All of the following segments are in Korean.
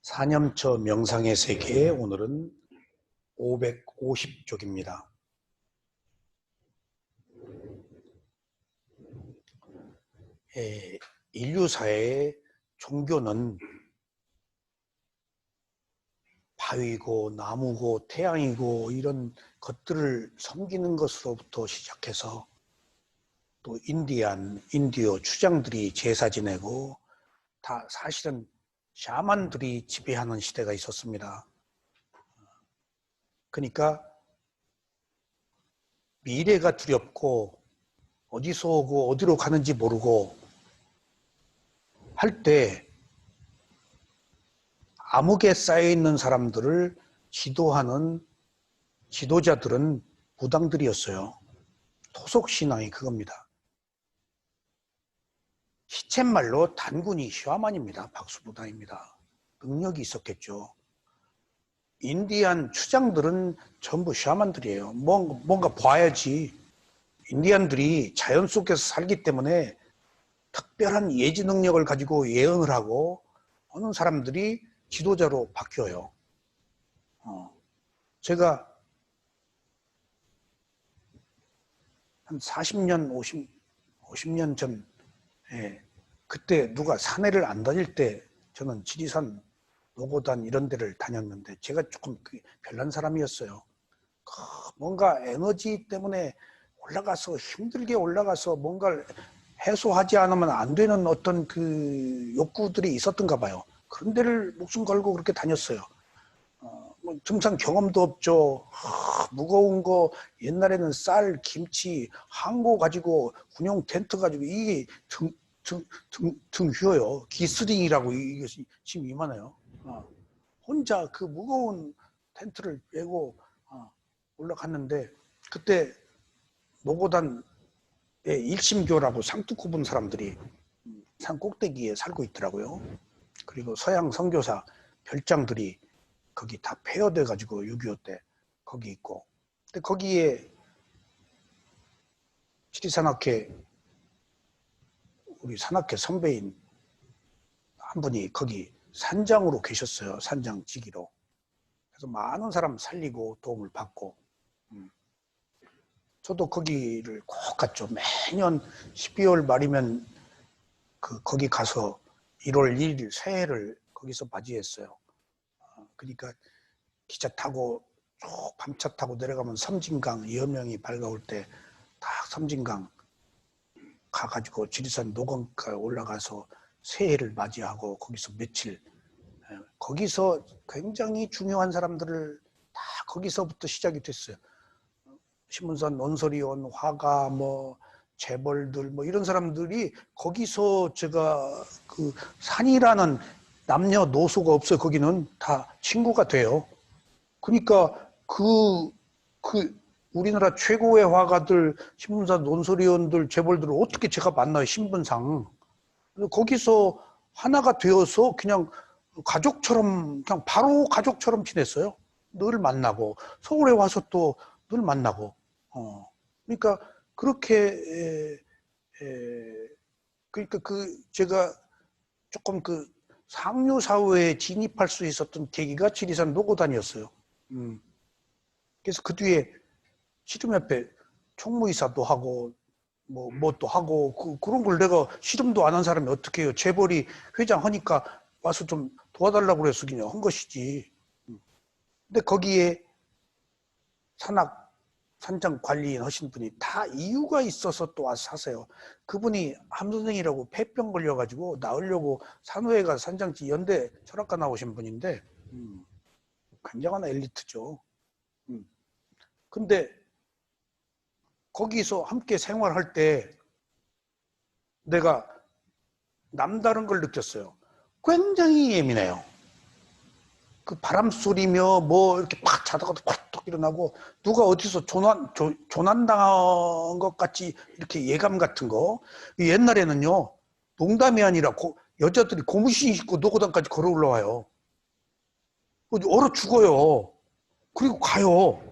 4년처 명상의 세계, 오늘은 550쪽입니다. 인류사의 종교는 바위고 나무고 태양이고 이런 것들을 섬기는 것으로부터 시작해서 또 인디오 추장들이 제사 지내고 다 사실은 샤만들이 지배하는 시대가 있었습니다. 그러니까 미래가 두렵고 어디서 오고 어디로 가는지 모르고 할 때 암흑에 쌓여있는 사람들을 지도하는 지도자들은 무당들이었어요. 토속신앙이 그겁니다. 시쳇말로 단군이 샤만입니다. 박수무당입니다. 능력이 있었겠죠. 인디안 추장들은 전부 샤만들이에요. 뭔가 봐야지. 인디안들이 자연 속에서 살기 때문에 특별한 예지 능력을 가지고 예언을 하고 어느 사람들이 지도자로 바뀌어요. 제가 한 40년, 50년 전 그때 누가 산에를 안 다닐 때 저는 지리산, 노고단 이런 데를 다녔는데 제가 조금 별난 사람이었어요. 뭔가 에너지 때문에 올라가서 힘들게 올라가서 뭔가를 해소하지 않으면 안 되는 어떤 그 욕구들이 있었던가 봐요. 그런 데를 목숨 걸고 그렇게 다녔어요. 뭐 등산 경험도 없죠. 무거운 거 옛날에는 쌀, 김치, 항고 가지고 군용 텐트 가지고 이게 등 휘어요. 기스링이라고 이것이 지금 이만해요. 혼자 그 무거운 텐트를 메고 올라갔는데 그때 노고단의 일심교라고 상투 본 사람들이 산 꼭대기에 살고 있더라고요. 그리고 서양 선교사 별장들이 거기 다 폐허돼 가지고 6.25 때 거기 있고, 근데 거기에 지리산악회 우리 산악회 선배인 한 분이 거기 산장으로 계셨어요. 산장지기로. 그래서 많은 사람 살리고 도움을 받고, 저도 거기를 꼭 갔죠. 매년 12월 말이면 거기 가서 1월 1일 새해를 거기서 맞이했어요. 그러니까 기차 타고 쭉 밤차 타고 내려가면 섬진강 여명이 밝아올 때 딱 섬진강 가가지고 지리산 노건가 올라가서 새해를 맞이하고 거기서 며칠, 거기서 굉장히 중요한 사람들을 다 거기서부터 시작이 됐어요. 신문산 논설위원, 화가, 뭐 재벌들, 뭐 이런 사람들이 거기서 제가 그 산이라는 남녀노소가 없어요. 거기는 다 친구가 돼요. 그러니까 우리나라 최고의 화가들, 신문사 논설위원들, 재벌들을 어떻게 제가 만나요, 신분상. 거기서 하나가 되어서 그냥 가족처럼, 그냥 바로 가족처럼 지냈어요. 늘 만나고, 서울에 와서 또 늘 만나고. 그러니까 그렇게, 그러니까 제가 조금 상류사회에 진입할 수 있었던 계기가 지리산 노고단이었어요. 그래서 그 뒤에 씨름협회 총무이사도 하고 뭐 또 하고 그런 걸 내가 씨름도 안 한 사람이 어떻게 해요. 재벌이 회장하니까 와서 좀 도와달라고 그래서 그냥 한 것이지. 근데 거기에 산장 관리인 하신 분이 다 이유가 있어서 또 와서 사세요. 그분이 함선생이라고 폐병 걸려가지고 나으려고 산호에 가서 산장지 연대 철학과 나오신 분인데 굉장한 엘리트죠. 근데 거기서 함께 생활할 때 내가 남다른 걸 느꼈어요. 굉장히 예민해요. 그 바람 소리며 뭐 이렇게 팍 자다가도 콕 일어나고 누가 어디서 조난당한 것 같이 이렇게 예감 같은 거. 옛날에는요, 농담이 아니라 여자들이 고무신 신고 노고단까지 걸어 올라와요. 얼어 죽어요. 그리고 가요.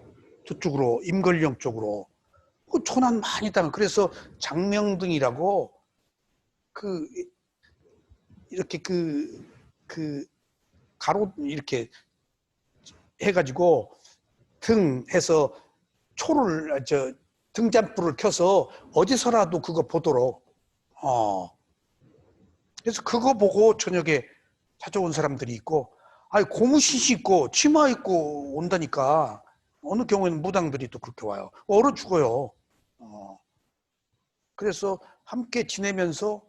저쪽으로, 임걸령 쪽으로. 조난 많이 당한. 그래서 장명등이라고 이렇게 그 가로 이렇게 해가지고 등해서 초를 등잔불을 켜서 어디서라도 그거 보도록 그래서 그거 보고 저녁에 찾아온 사람들이 있고 아니 고무신이 있고 치마 입고 온다니까 어느 경우에는 무당들이 또 그렇게 와요. 얼어 죽어요. 그래서 함께 지내면서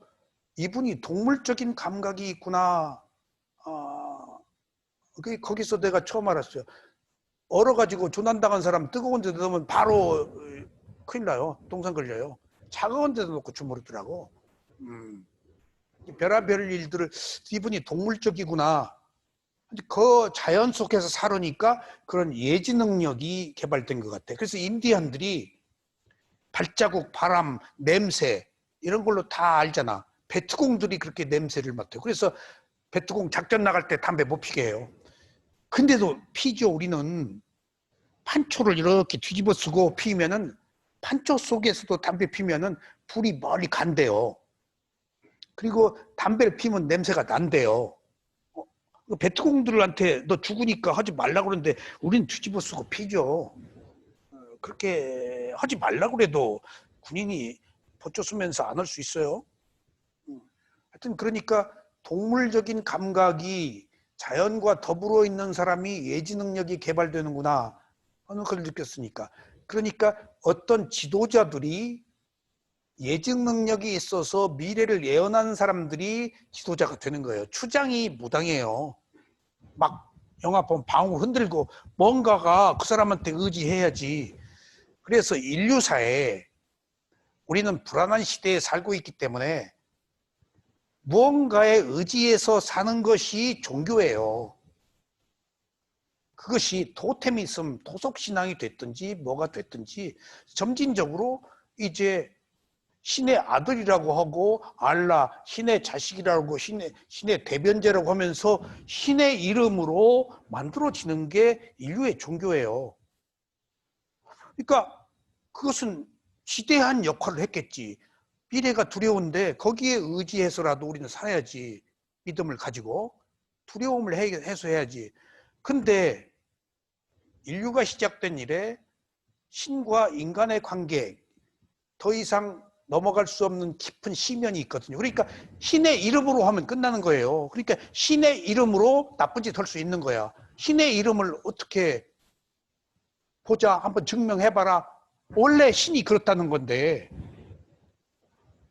이분이 동물적인 감각이 있구나. 거기서 내가 처음 알았어요. 얼어가지고 조난당한 사람 뜨거운 데 넣으면 바로 큰일 나요. 동상 걸려요. 차가운 데다 놓고 주무르더라고. 별의별 일들을 이분이 동물적이구나. 그 자연 속에서 살으니까 그런 예지 능력이 개발된 것 같아. 그래서 인디안들이 발자국, 바람, 냄새 이런 걸로 다 알잖아. 베트공들이 그렇게 냄새를 맡아요. 그래서 베트공 작전 나갈 때 담배 못 피게 해요. 근데도 피죠. 우리는 판초를 이렇게 뒤집어 쓰고 피면은 판초 속에서도 담배 피면은 불이 멀리 간대요. 그리고 담배를 피면 냄새가 난대요. 베트공들한테 너 죽으니까 하지 말라고 그러는데 우리는 뒤집어 쓰고 피죠. 그렇게 하지 말라고 그래도 군인이 버텨 쓰면서 안 할 수 있어요. 하여튼 그러니까 동물적인 감각이 자연과 더불어 있는 사람이 예지 능력이 개발되는구나 하는 걸 느꼈으니까. 그러니까 어떤 지도자들이 예측 능력이 있어서 미래를 예언하는 사람들이 지도자가 되는 거예요. 추장이 무당이에요. 막 영화 보면 방울 흔들고 뭔가가 그 사람한테 의지해야지. 그래서 인류사에 우리는 불안한 시대에 살고 있기 때문에 무언가에 의지해서 사는 것이 종교예요. 그것이 토테미즘, 토속신앙이 됐든지 뭐가 됐든지 점진적으로 이제 신의 아들이라고 하고 알라, 신의 자식이라고 신의 대변자라고 하면서 신의 이름으로 만들어지는 게 인류의 종교예요. 그러니까 그것은 지대한 역할을 했겠지. 미래가 두려운데 거기에 의지해서라도 우리는 살아야지. 믿음을 가지고 두려움을 해소해야지. 근데 인류가 시작된 이래 신과 인간의 관계 더 이상 넘어갈 수 없는 깊은 시면이 있거든요. 그러니까 신의 이름으로 하면 끝나는 거예요. 그러니까 신의 이름으로 나쁜 짓 할 수 있는 거야. 신의 이름을 어떻게 보자, 한번 증명해봐라. 원래 신이 그렇다는 건데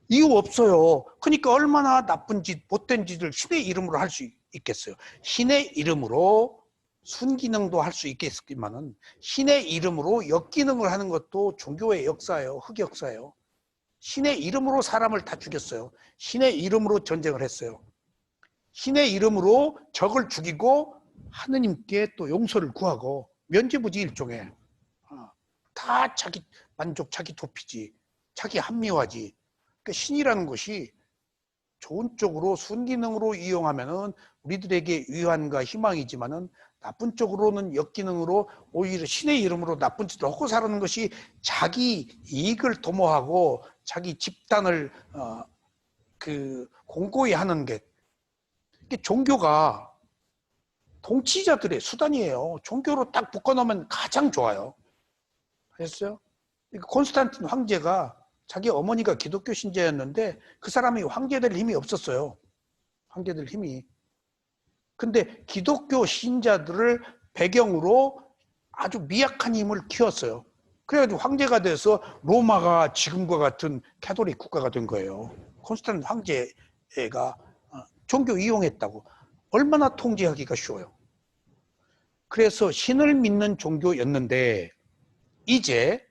이유 없어요. 그러니까 얼마나 나쁜 짓, 못된 짓을 신의 이름으로 할 수 있겠어요. 신의 이름으로 순기능도 할 수 있겠지만은 신의 이름으로 역기능을 하는 것도 종교의 역사예요. 흑역사예요. 신의 이름으로 사람을 다 죽였어요. 신의 이름으로 전쟁을 했어요. 신의 이름으로 적을 죽이고 하느님께 또 용서를 구하고 면죄부지 일종의 다 자기 만족, 자기 도피지, 자기 합리화지. 그러니까 신이라는 것이 좋은 쪽으로 순기능으로 이용하면은 우리들에게 위안과 희망이지만은 나쁜 쪽으로는 역기능으로 오히려 신의 이름으로 나쁜 짓을 하고 사는 것이 자기 이익을 도모하고 자기 집단을 공고히 하는 게 종교가 통치자들의 수단이에요. 종교로 딱 묶어놓으면 가장 좋아요. 아셨어요? 콘스탄틴 황제가 자기 어머니가 기독교 신자였는데 그 사람이 황제 될 힘이 없었어요. 황제 될 힘이. 근데 기독교 신자들을 배경으로 아주 미약한 힘을 키웠어요. 그래가지고 황제가 돼서 로마가 지금과 같은 캐톨릭 국가가 된 거예요. 콘스탄틴 황제가 종교 이용했다고. 얼마나 통제하기가 쉬워요. 그래서 신을 믿는 종교였는데 이제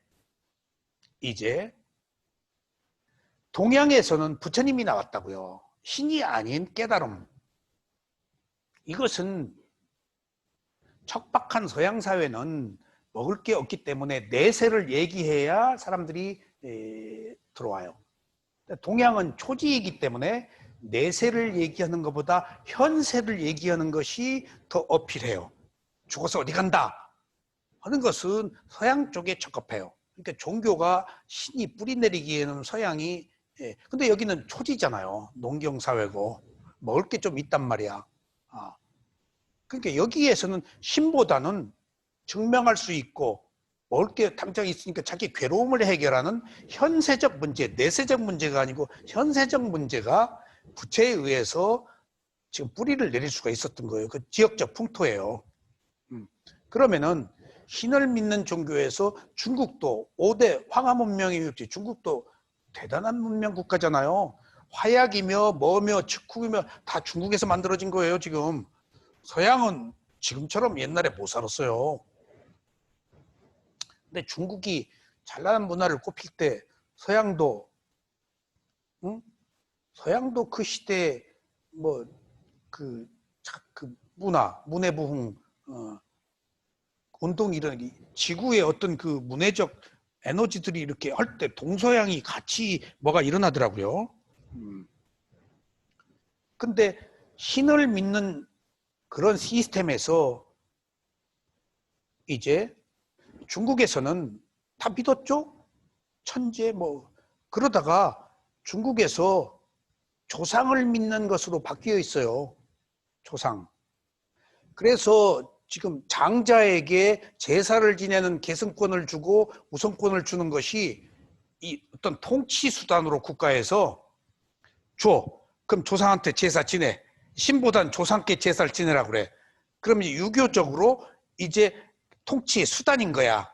동양에서는 부처님이 나왔다고요. 신이 아닌 깨달음. 이것은 척박한 서양 사회는 먹을 게 없기 때문에 내세를 얘기해야 사람들이 들어와요. 동양은 초지이기 때문에 내세를 얘기하는 것보다 현세를 얘기하는 것이 더 어필해요. 죽어서 어디 간다 하는 것은 서양 쪽에 적합해요. 그러니까 종교가 신이 뿌리 내리기에는 서양이 근데 여기는 초지잖아요. 농경사회고 먹을 게 좀 있단 말이야. 그러니까 여기에서는 신보다는 증명할 수 있고 먹을 게 당장 있으니까 자기 괴로움을 해결하는 현세적 문제, 내세적 문제가 아니고 현세적 문제가 부채에 의해서 지금 뿌리를 내릴 수가 있었던 거예요. 그 지역적 풍토예요. 그러면은 신을 믿는 종교에서 중국도 5대 황하 문명이 있지. 중국도 대단한 문명 국가잖아요. 화약이며 뭐며 측국이며 다 중국에서 만들어진 거예요, 지금. 서양은 지금처럼 옛날에 못 살았어요. 근데 중국이 찬란한 문화를 꼽힐 때 서양도 서양도 그 시대에 뭐 그 문해부흥 운동 이런 지구의 어떤 그 문해적 에너지들이 이렇게 할 때 동서양이 같이 뭐가 일어나더라고요. 근데 신을 믿는 그런 시스템에서 이제 중국에서는 다 믿었죠? 천재 뭐 그러다가 중국에서 조상을 믿는 것으로 바뀌어 있어요. 조상. 그래서 지금 장자에게 제사를 지내는 계승권을 주고 우선권을 주는 것이 이 어떤 통치 수단으로 국가에서 줘. 그럼 조상한테 제사 지내. 신보단 조상께 제사를 지내라고 그래. 그럼 유교적으로 이제 통치의 수단인 거야.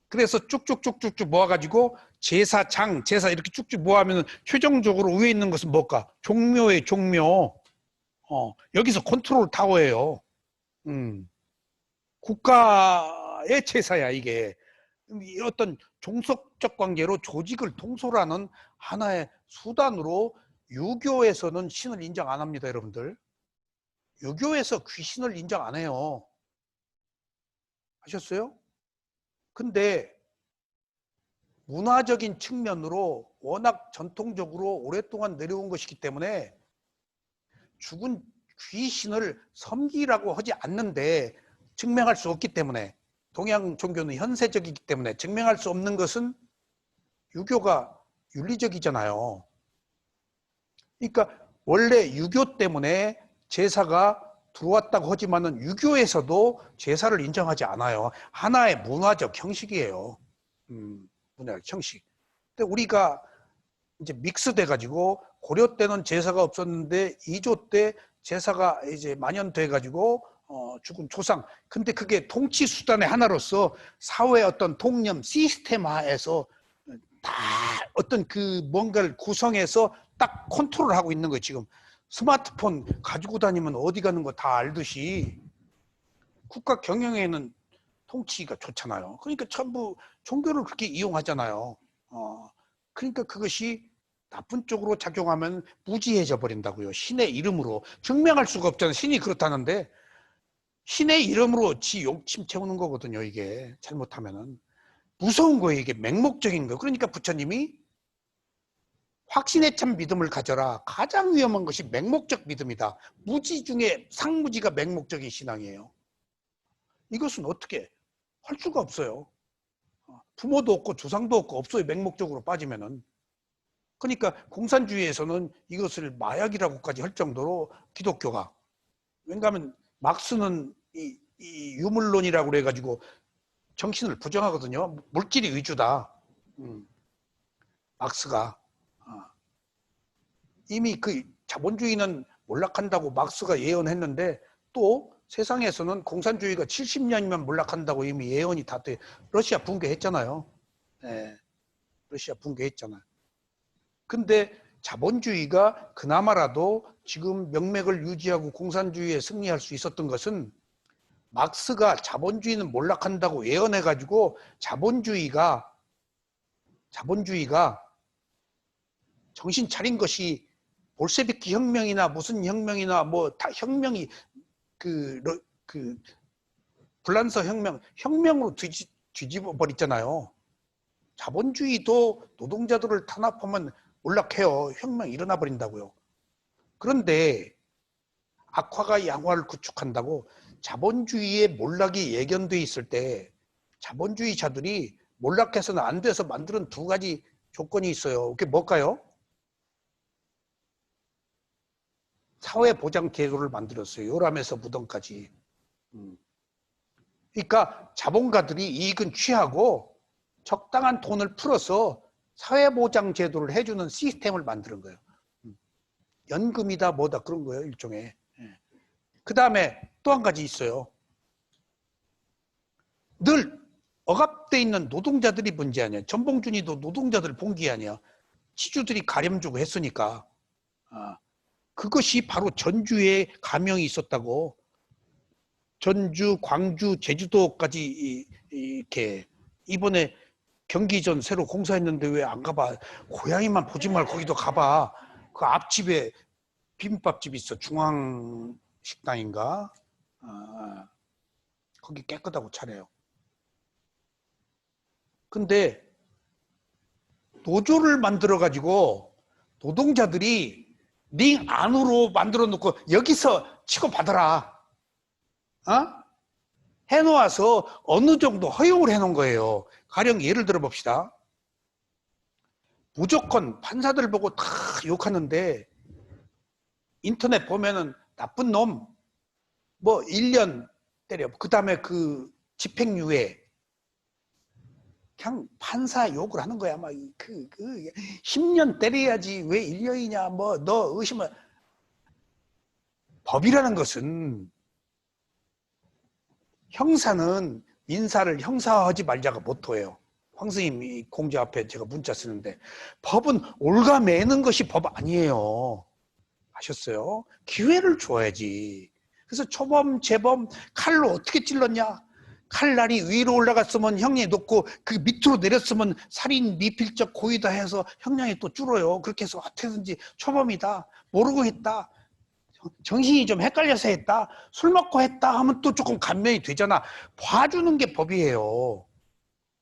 그래서 쭉쭉쭉쭉쭉 모아가지고 제사장, 제사 이렇게 쭉쭉 모아면 최종적으로 위에 있는 것은 뭘까? 종묘의 종묘. 여기서 컨트롤 타워예요. 국가의 제사야 이게. 어떤 종속적 관계로 조직을 통솔하는 하나의 수단으로 유교에서는 신을 인정 안 합니다, 여러분들. 유교에서 귀신을 인정 안 해요. 아셨어요? 근데 문화적인 측면으로 워낙 전통적으로 오랫동안 내려온 것이기 때문에 죽은 귀신을 섬기라고 하지 않는데 증명할 수 없기 때문에 동양 종교는 현세적이기 때문에 증명할 수 없는 것은 유교가 윤리적이잖아요. 그러니까 원래 유교 때문에 제사가 들어왔다고 하지만은 유교에서도 제사를 인정하지 않아요. 하나의 문화적 형식이에요. 문화적 형식. 근데 우리가 이제 믹스돼 가지고 고려 때는 제사가 없었는데 이조 때 제사가 이제 만연돼 가지고 죽은 조상. 근데 그게 통치 수단의 하나로서 사회의 어떤 통념 시스템화해서 다 어떤 그 뭔가를 구성해서 딱 컨트롤하고 있는 거예요. 지금 스마트폰 가지고 다니면 어디 가는 거 다 알듯이 국가 경영에는 통치가 좋잖아요. 그러니까 전부 종교를 그렇게 이용하잖아요. 그러니까 그것이 나쁜 쪽으로 작용하면 무지해져 버린다고요. 신의 이름으로. 증명할 수가 없잖아요. 신이 그렇다는데 신의 이름으로 지 욕심 채우는 거거든요. 이게 잘못하면은. 무서운 거예요. 이게 맹목적인 거. 그러니까 부처님이 확신에 찬 믿음을 가져라. 가장 위험한 것이 맹목적 믿음이다. 무지 중에 상무지가 맹목적인 신앙이에요. 이것은 어떻게 할 수가 없어요. 부모도 없고 조상도 없고 없어요. 맹목적으로 빠지면은. 그러니까 공산주의에서는 이것을 마약이라고까지 할 정도로 기독교가. 왜냐하면 막스는 이 유물론이라고 그래가지고 정신을 부정하거든요. 물질이 위주다. 막스가. 이미 그 자본주의는 몰락한다고 막스가 예언했는데 또 세상에서는 공산주의가 70년이면 몰락한다고 이미 예언이 다 돼. 러시아 붕괴했잖아요. 네, 러시아 붕괴했잖아요. 근데 자본주의가 그나마라도 지금 명맥을 유지하고 공산주의에 승리할 수 있었던 것은 막스가 자본주의는 몰락한다고 예언해가지고 자본주의가 정신 차린 것이 볼셰비키 혁명이나 무슨 혁명이나 뭐 다 혁명이 그 불란서 혁명으로 뒤집어 버렸잖아요. 자본주의도 노동자들을 탄압하면 몰락해요. 혁명 일어나 버린다고요. 그런데 악화가 양화를 구축한다고 자본주의의 몰락이 예견돼 있을 때 자본주의자들이 몰락해서는 안 돼서 만드는 두 가지 조건이 있어요. 그게 뭘까요? 사회보장제도를 만들었어요. 요람에서 무덤까지. 그러니까 자본가들이 이익은 취하고 적당한 돈을 풀어서 사회보장제도를 해주는 시스템을 만드는 거예요. 연금이다 뭐다 그런 거예요. 일종의. 그 다음에 또 한 가지 있어요. 늘 억압돼 있는 노동자들이 문제 아니야. 전봉준이도 노동자들 봉기 아니야. 치주들이 가렴 주고 했으니까. 그것이 바로 전주에 감형이 있었다고. 전주, 광주, 제주도까지 이렇게 이번에 경기전 새로 공사했는데 왜 안 가봐? 고양이만 보지 말고 거기도 가봐. 그 앞집에 비빔밥집 있어. 중앙식당인가? 거기 깨끗하고 차려요. 근데 노조를 만들어 가지고 노동자들이 링 안으로 만들어 놓고 여기서 치고받아라 해놓아서 어느 정도 허용을 해놓은 거예요. 가령 예를 들어 봅시다. 무조건 판사들 보고 다 욕하는데 인터넷 보면은 나쁜 놈 뭐 1년 때려. 그 다음에 그 집행유예. 그냥 판사 욕을 하는 거야. 막 10년 때려야지 왜 1년이냐. 뭐 너 의심을. 법이라는 것은 형사는 민사를 형사하지 말자가 모토예요. 황스님 공지 앞에 제가 문자 쓰는데 법은 올가매는 것이 법 아니에요. 아셨어요? 기회를 줘야지. 그래서 초범, 재범 칼로 어떻게 찔렀냐? 칼날이 위로 올라갔으면 형량이 높고 그 밑으로 내렸으면 살인, 미필적 고의다 해서 형량이 또 줄어요. 그렇게 해서 어떻게든지 초범이다. 모르고 했다. 정신이 좀 헷갈려서 했다. 술 먹고 했다 하면 또 조금 감면이 되잖아. 봐주는 게 법이에요.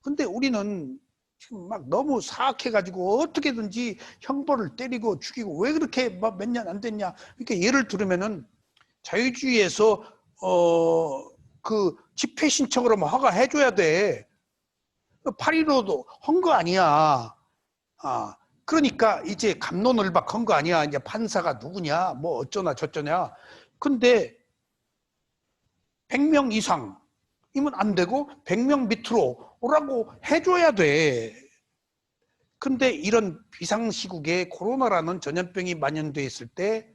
근데 우리는 지금 막 너무 사악해가지고 어떻게든지 형벌을 때리고 죽이고 왜 그렇게 몇 년 안 됐냐. 그러니까 예를 들면은 자유주의에서 그 집회 신청으로 뭐 허가해줘야 돼. 8.15도 헌 거 아니야. 그러니까 이제 갑론을박 한 거 아니야. 이제 판사가 누구냐, 뭐 어쩌나 저쩌냐. 근데 100명 이상이면 안 되고 100명 밑으로 오라고 해줘야 돼. 근데 이런 비상시국에 코로나라는 전염병이 만연돼 있을 때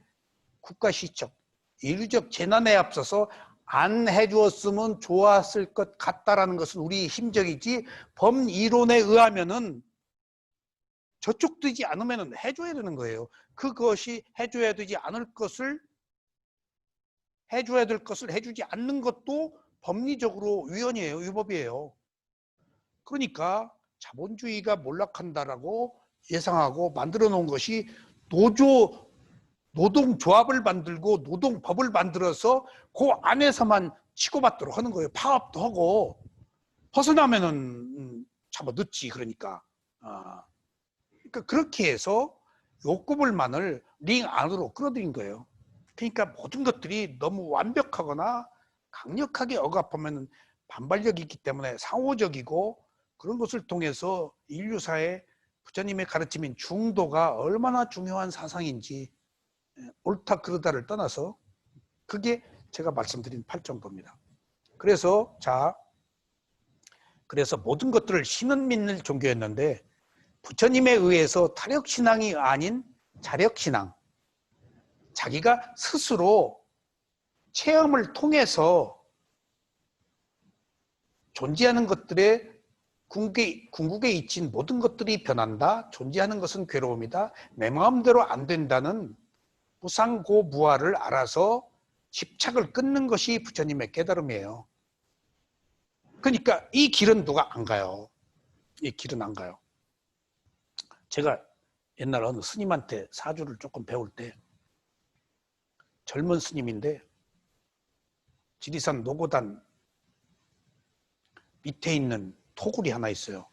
국가시적, 인류적 재난에 앞서서 안 해주었으면 좋았을 것 같다라는 것은 우리 힘적이지 법이론에 의하면은 저쪽 되지 않으면 해줘야 되는 거예요. 그것이 해줘야 되지 않을 것을 해줘야 될 것을 해주지 않는 것도 법리적으로 위헌이에요. 위법이에요. 그러니까 자본주의가 몰락한다라고 예상하고 만들어 놓은 것이 노동조합을 만들고 노동법을 만들어서 그 안에서만 치고받도록 하는 거예요. 파업도 하고 벗어나면은 잡아 넣지. 그러니까 그렇게 해서 욕구불만을 링 안으로 끌어들인 거예요. 그러니까 모든 것들이 너무 완벽하거나 강력하게 억압하면 반발력이 있기 때문에 상호적이고 그런 것을 통해서 인류사의 부처님의 가르침인 중도가 얼마나 중요한 사상인지 옳다 그르다를 떠나서 그게 제가 말씀드린 팔정도입니다. 그래서 그래서 모든 것들을 신은 믿는 종교였는데 부처님에 의해서 타력신앙이 아닌 자력신앙, 자기가 스스로 체험을 통해서 존재하는 것들의 궁극에 있진 모든 것들이 변한다. 존재하는 것은 괴로움이다. 내 마음대로 안 된다는 무상고무아를 알아서 집착을 끊는 것이 부처님의 깨달음이에요. 그러니까 이 길은 누가 안 가요. 이 길은 안 가요. 제가 옛날 어느 스님한테 사주를 조금 배울 때 젊은 스님인데 지리산 노고단 밑에 있는 토굴이 하나 있어요.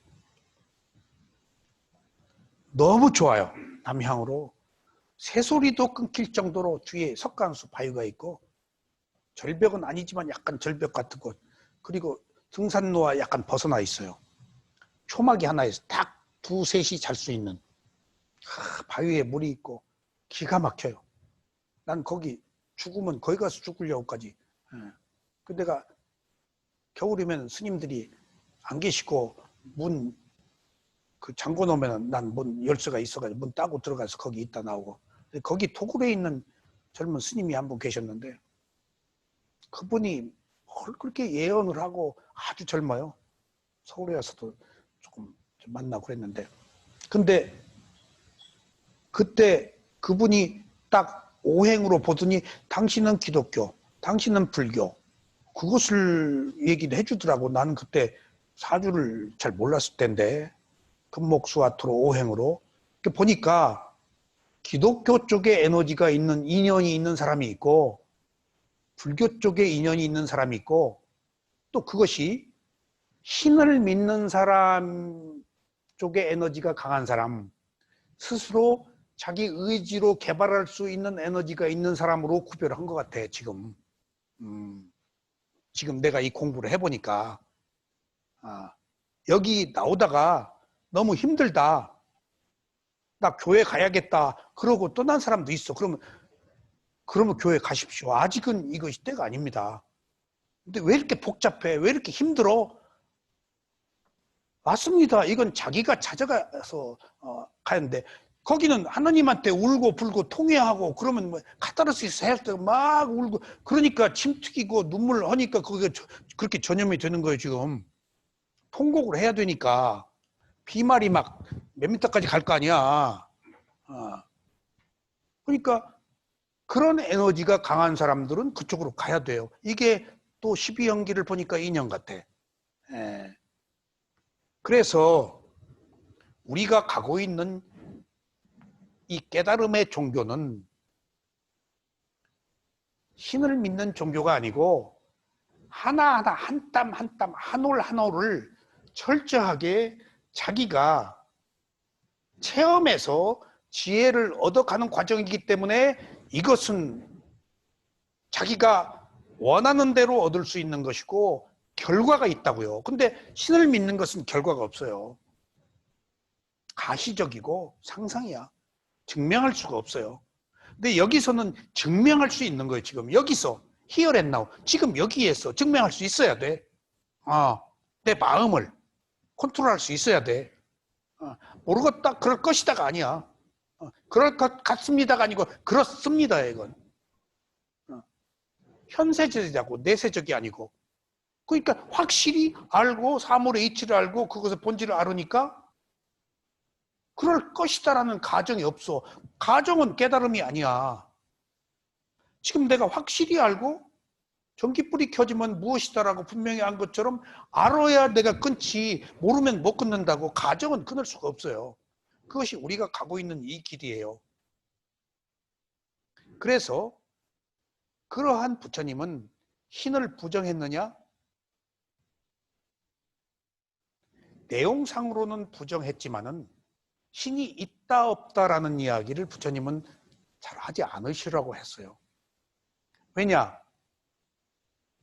너무 좋아요. 남향으로 새소리도 끊길 정도로 뒤에 석간수 바위가 있고 절벽은 아니지만 약간 절벽 같은 곳, 그리고 등산로와 약간 벗어나 있어요. 초막이 하나 있어요. 딱 두셋이 잘 수 있는 바위에 물이 있고 기가 막혀요. 난 거기 죽으면 거기 가서 죽으려고까지. 그 내가 겨울이면 스님들이 안 계시고 문 그 잠궈 놓으면 난 문 열쇠가 있어가지고 문 따고 들어가서 거기 있다 나오고. 거기 토굴에 있는 젊은 스님이 한 분 계셨는데 그분이 뭘 그렇게 예언을 하고 아주 젊어요. 서울에 와서도 조금 만나고 그랬는데, 근데 그때 그분이 딱 오행으로 보더니 당신은 기독교, 당신은 불교, 그것을 얘기를 해주더라고. 나는 그때 사주를 잘 몰랐을 텐데 금목수화토로 오행으로 보니까 기독교 쪽에 에너지가 있는 인연이 있는 사람이 있고 불교 쪽에 인연이 있는 사람이 있고 또 그것이 신을 믿는 사람 쪽에 에너지가 강한 사람, 스스로 자기 의지로 개발할 수 있는 에너지가 있는 사람으로 구별을 한 것 같아 지금. 지금 내가 이 공부를 해보니까 여기 나오다가 너무 힘들다, 나 교회 가야겠다 그러고 떠난 사람도 있어. 그러면 교회 가십시오. 아직은 이것이 때가 아닙니다. 근데 왜 이렇게 복잡해? 왜 이렇게 힘들어? 맞습니다. 이건 자기가 찾아가서 가는데 거기는 하나님한테 울고 불고 통회하고 그러면 뭐 카타르시스 할 때 막 울고 그러니까 침 튀기고 눈물 하니까 그게 그렇게 전염이 되는 거예요. 지금 통곡을 해야 되니까 비말이 막 몇 미터까지 갈 거 아니야. 그러니까 그런 에너지가 강한 사람들은 그쪽으로 가야 돼요. 이게 또 12연기를 보니까 인연 같아. 예. 그래서 우리가 가고 있는 이 깨달음의 종교는 신을 믿는 종교가 아니고 하나하나 한 땀 한 땀 한 올 한 올을 철저하게 자기가 체험해서 지혜를 얻어가는 과정이기 때문에 이것은 자기가 원하는 대로 얻을 수 있는 것이고 결과가 있다고요. 근데 신을 믿는 것은 결과가 없어요. 가시적이고 상상이야. 증명할 수가 없어요. 근데 여기서는 증명할 수 있는 거예요. 지금 여기서 here and now, 지금 여기에서 증명할 수 있어야 돼. 내 마음을 컨트롤할 수 있어야 돼. 모르겠다, 그럴 것이다가 아니야. 그럴 것 같습니다가 아니고 그렇습니다. 이건 현세적이라고, 내세적이 아니고. 그러니까 확실히 알고 사물의 이치를 알고 그것의 본질을 알으니까 그럴 것이다라는 가정이 없어. 가정은 깨달음이 아니야. 지금 내가 확실히 알고 전기불이 켜지면 무엇이다라고 분명히 한 것처럼 알아야 내가 끊지, 모르면 못 끊는다고. 가정은 끊을 수가 없어요. 그것이 우리가 가고 있는 이 길이에요. 그래서 그러한 부처님은 신을 부정했느냐? 내용상으로는 부정했지만은 신이 있다 없다라는 이야기를 부처님은 잘 하지 않으시라고 했어요. 왜냐?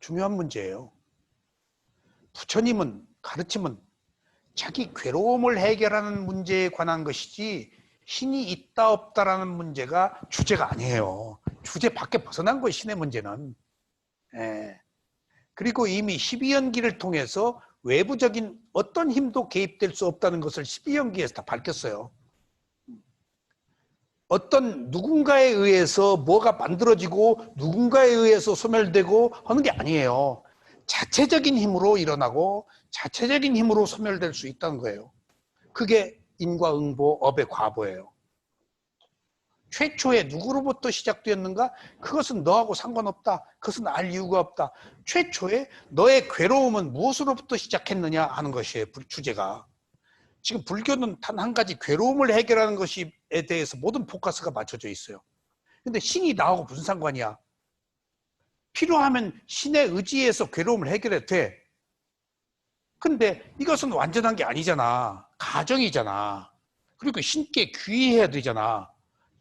중요한 문제예요. 부처님은 가르침은 자기 괴로움을 해결하는 문제에 관한 것이지 신이 있다 없다라는 문제가 주제가 아니에요. 주제 밖에 벗어난 거예요. 신의 문제는. 그리고 이미 12연기를 통해서 외부적인 어떤 힘도 개입될 수 없다는 것을 12연기에서 다 밝혔어요. 어떤 누군가에 의해서 뭐가 만들어지고 누군가에 의해서 소멸되고 하는 게 아니에요. 자체적인 힘으로 일어나고 자체적인 힘으로 소멸될 수 있다는 거예요. 그게 인과 응보, 업의 과보예요. 최초에 누구로부터 시작되었는가? 그것은 너하고 상관없다. 그것은 알 이유가 없다. 최초에 너의 괴로움은 무엇으로부터 시작했느냐 하는 것이에요. 주제가. 지금 불교는 단 한 가지 괴로움을 해결하는 것에 대해서 모든 포커스가 맞춰져 있어요. 근데 신이 나하고 무슨 상관이야? 필요하면 신의 의지에서 괴로움을 해결해도 돼. 근데 이것은 완전한 게 아니잖아. 가정이잖아. 그리고 신께 귀의해야 되잖아.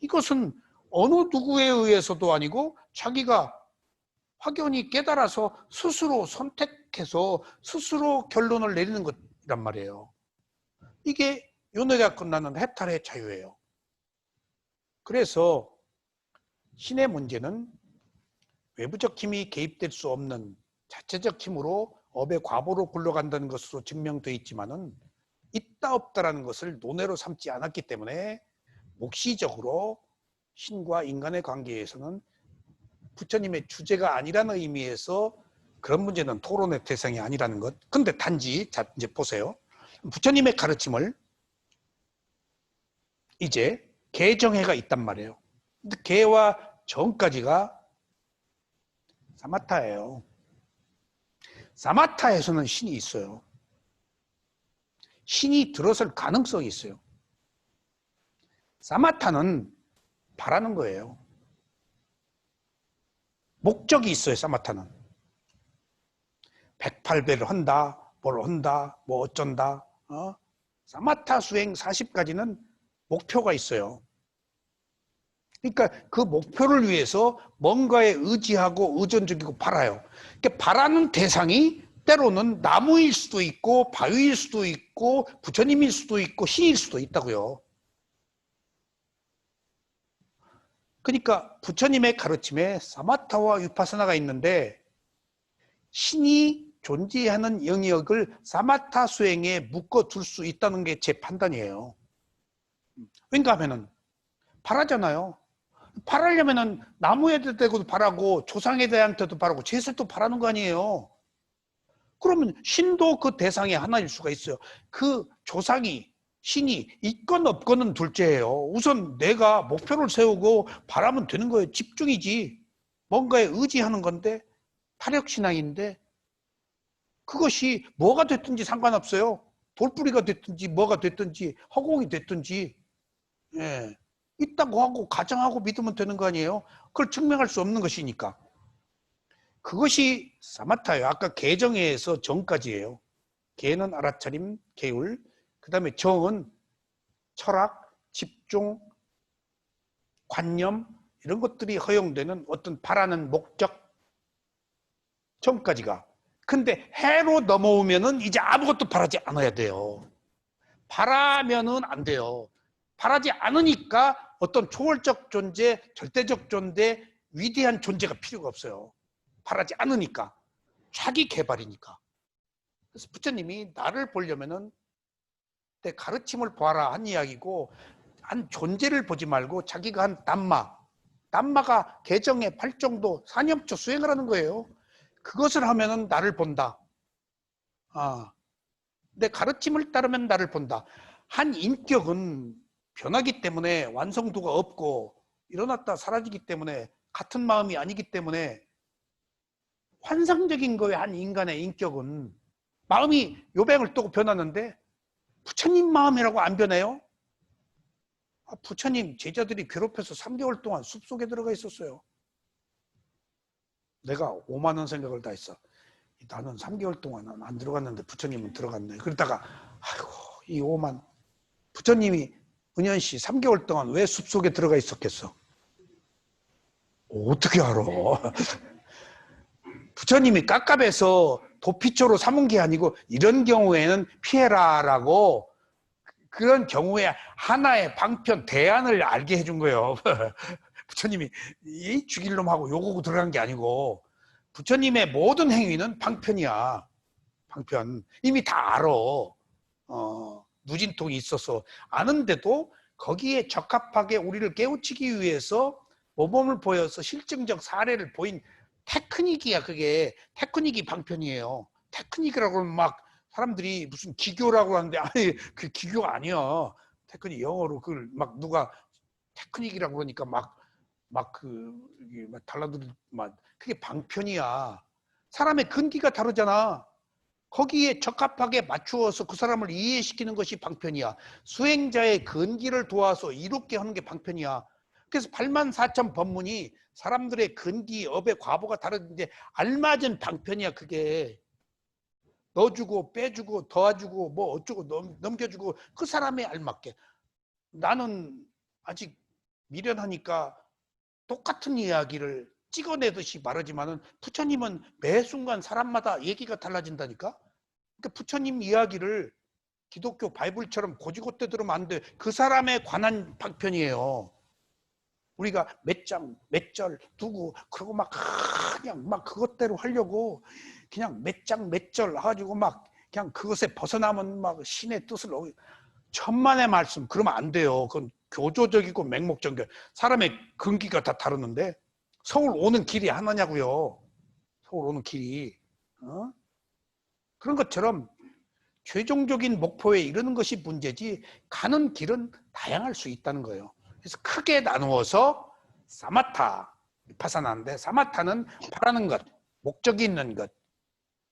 이것은 어느 누구에 의해서도 아니고 자기가 확연히 깨달아서 스스로 선택해서 스스로 결론을 내리는 것이란 말이에요. 이게 윤회가 끝나는 해탈의 자유예요. 그래서 신의 문제는 외부적 힘이 개입될 수 없는 자체적 힘으로 업의 과보로 굴러간다는 것으로 증명되어 있지만은 있다 없다라는 것을 논외로 삼지 않았기 때문에 묵시적으로 신과 인간의 관계에서는 부처님의 주제가 아니라는 의미에서 그런 문제는 토론의 대상이 아니라는 것. 근데 단지 자 이제 보세요. 부처님의 가르침을 이제 개정해가 있단 말이에요. 근데 개와 정까지가 사마타예요. 사마타에서는 신이 있어요. 신이 들어설 가능성이 있어요. 사마타는 바라는 거예요. 목적이 있어요. 사마타는 108배를 한다, 뭘 한다, 뭐 어쩐다. 사마타 수행 40가지는 목표가 있어요. 그러니까 그 목표를 위해서 뭔가에 의지하고 의존적이고 바라요. 그러니까 바라는 대상이 때로는 나무일 수도 있고 바위일 수도 있고 부처님일 수도 있고 신일 수도 있다고요. 그러니까 부처님의 가르침에 사마타와 위파사나가 있는데 신이 존재하는 영역을 사마타 수행에 묶어둘 수 있다는 게 제 판단이에요. 왜냐 하면은 바라잖아요. 바라려면은 나무에 대고도 바라고 조상에 대한테도 바라고 제술도 바라는 거 아니에요. 그러면 신도 그 대상의 하나일 수가 있어요. 그 조상이 신이 있건 없건은 둘째예요. 우선 내가 목표를 세우고 바라면 되는 거예요. 집중이지. 뭔가에 의지하는 건데 타력신앙인데 그것이 뭐가 됐든지 상관없어요. 돌뿌리가 됐든지 뭐가 됐든지 허공이 됐든지 예. 있다고 하고 가정하고 믿으면 되는 거 아니에요. 그걸 증명할 수 없는 것이니까. 그것이 사마타예요. 아까 개정에서 정까지예요. 개는 알아차림, 계율. 그 다음에 정은 철학, 집중, 관념 이런 것들이 허용되는 어떤 바라는 목적 정까지가. 근데 해로 넘어오면은 이제 아무것도 바라지 않아야 돼요. 바라면은 안 돼요. 바라지 않으니까 어떤 초월적 존재, 절대적 존재, 위대한 존재가 필요가 없어요. 바라지 않으니까. 자기 개발이니까. 그래서 부처님이 나를 보려면은 내 가르침을 보아라 한 이야기고 한 존재를 보지 말고 자기가 한 담마가 개정의 8정도 사념초 수행을 하는 거예요. 그것을 하면은 나를 본다. 내 가르침을 따르면 나를 본다. 한 인격은 변하기 때문에 완성도가 없고 일어났다 사라지기 때문에 같은 마음이 아니기 때문에 환상적인 거예요. 한 인간의 인격은 마음이 요뱅을 뜨고 변하는데 부처님 마음이라고 안 변해요? 부처님 제자들이 괴롭혀서 3개월 동안 숲속에 들어가 있었어요. 내가 5만 원 생각을 다 했어. 나는 3개월 동안은 안 들어갔는데 부처님은 들어갔네. 그러다가 아이고 이 5만 부처님이 은현 씨 3개월 동안 왜 숲속에 들어가 있었겠어? 어떻게 알아? 부처님이 깝깝해서 도피처로 삼은 게 아니고 이런 경우에는 피해라라고 그런 경우에 하나의 방편 대안을 알게 해준 거예요. 부처님이 이 죽일 놈하고 요거고 들어간 게 아니고 부처님의 모든 행위는 방편이야. 방편. 이미 다 알아. 누진통이 있어서 아는데도 거기에 적합하게 우리를 깨우치기 위해서 모범을 보여서 실증적 사례를 보인 테크닉이야. 그게 테크닉이 방편이에요. 테크닉이라고 하면 막 사람들이 무슨 기교라고 하는데 아니 그 기교가 아니야. 테크닉 영어로 그걸 막 누가 테크닉이라고 그러니까 막 달라들 막 그게 방편이야. 사람의 근기가 다르잖아. 거기에 적합하게 맞추어서 그 사람을 이해시키는 것이 방편이야. 수행자의 근기를 도와서 이롭게 하는 게 방편이야. 그래서 84,000 법문이 사람들의 근기, 업의 과보가 다른데 알맞은 방편이야. 그게 넣어주고 빼주고 도와주고 뭐 어쩌고 넘겨주고 그 사람에 알맞게. 나는 아직 미련하니까 똑같은 이야기를 찍어내듯이 말하지만은 부처님은 매 순간 사람마다 얘기가 달라진다니까. 그러니까 부처님 이야기를 기독교 바이블처럼 고지고대 들으면 안 돼. 그 사람에 관한 방편이에요. 우리가 몇 장, 몇 절 두고 그러고 막 그냥 막 그것대로 하려고 그냥 몇 장, 몇 절 해가지고 막 그냥 그것에 벗어나면 막 신의 뜻을 천만의 말씀 그러면 안 돼요. 그건 교조적이고 맹목적이고 사람의 근기가 다 다르는데 서울 오는 길이 하나냐고요. 서울 오는 길이. 그런 것처럼 최종적인 목표에 이르는 것이 문제지 가는 길은 다양할 수 있다는 거예요. 그래서 크게 나누어서 사마타, 비파사나인데 사마타는 바라는 것, 목적이 있는 것,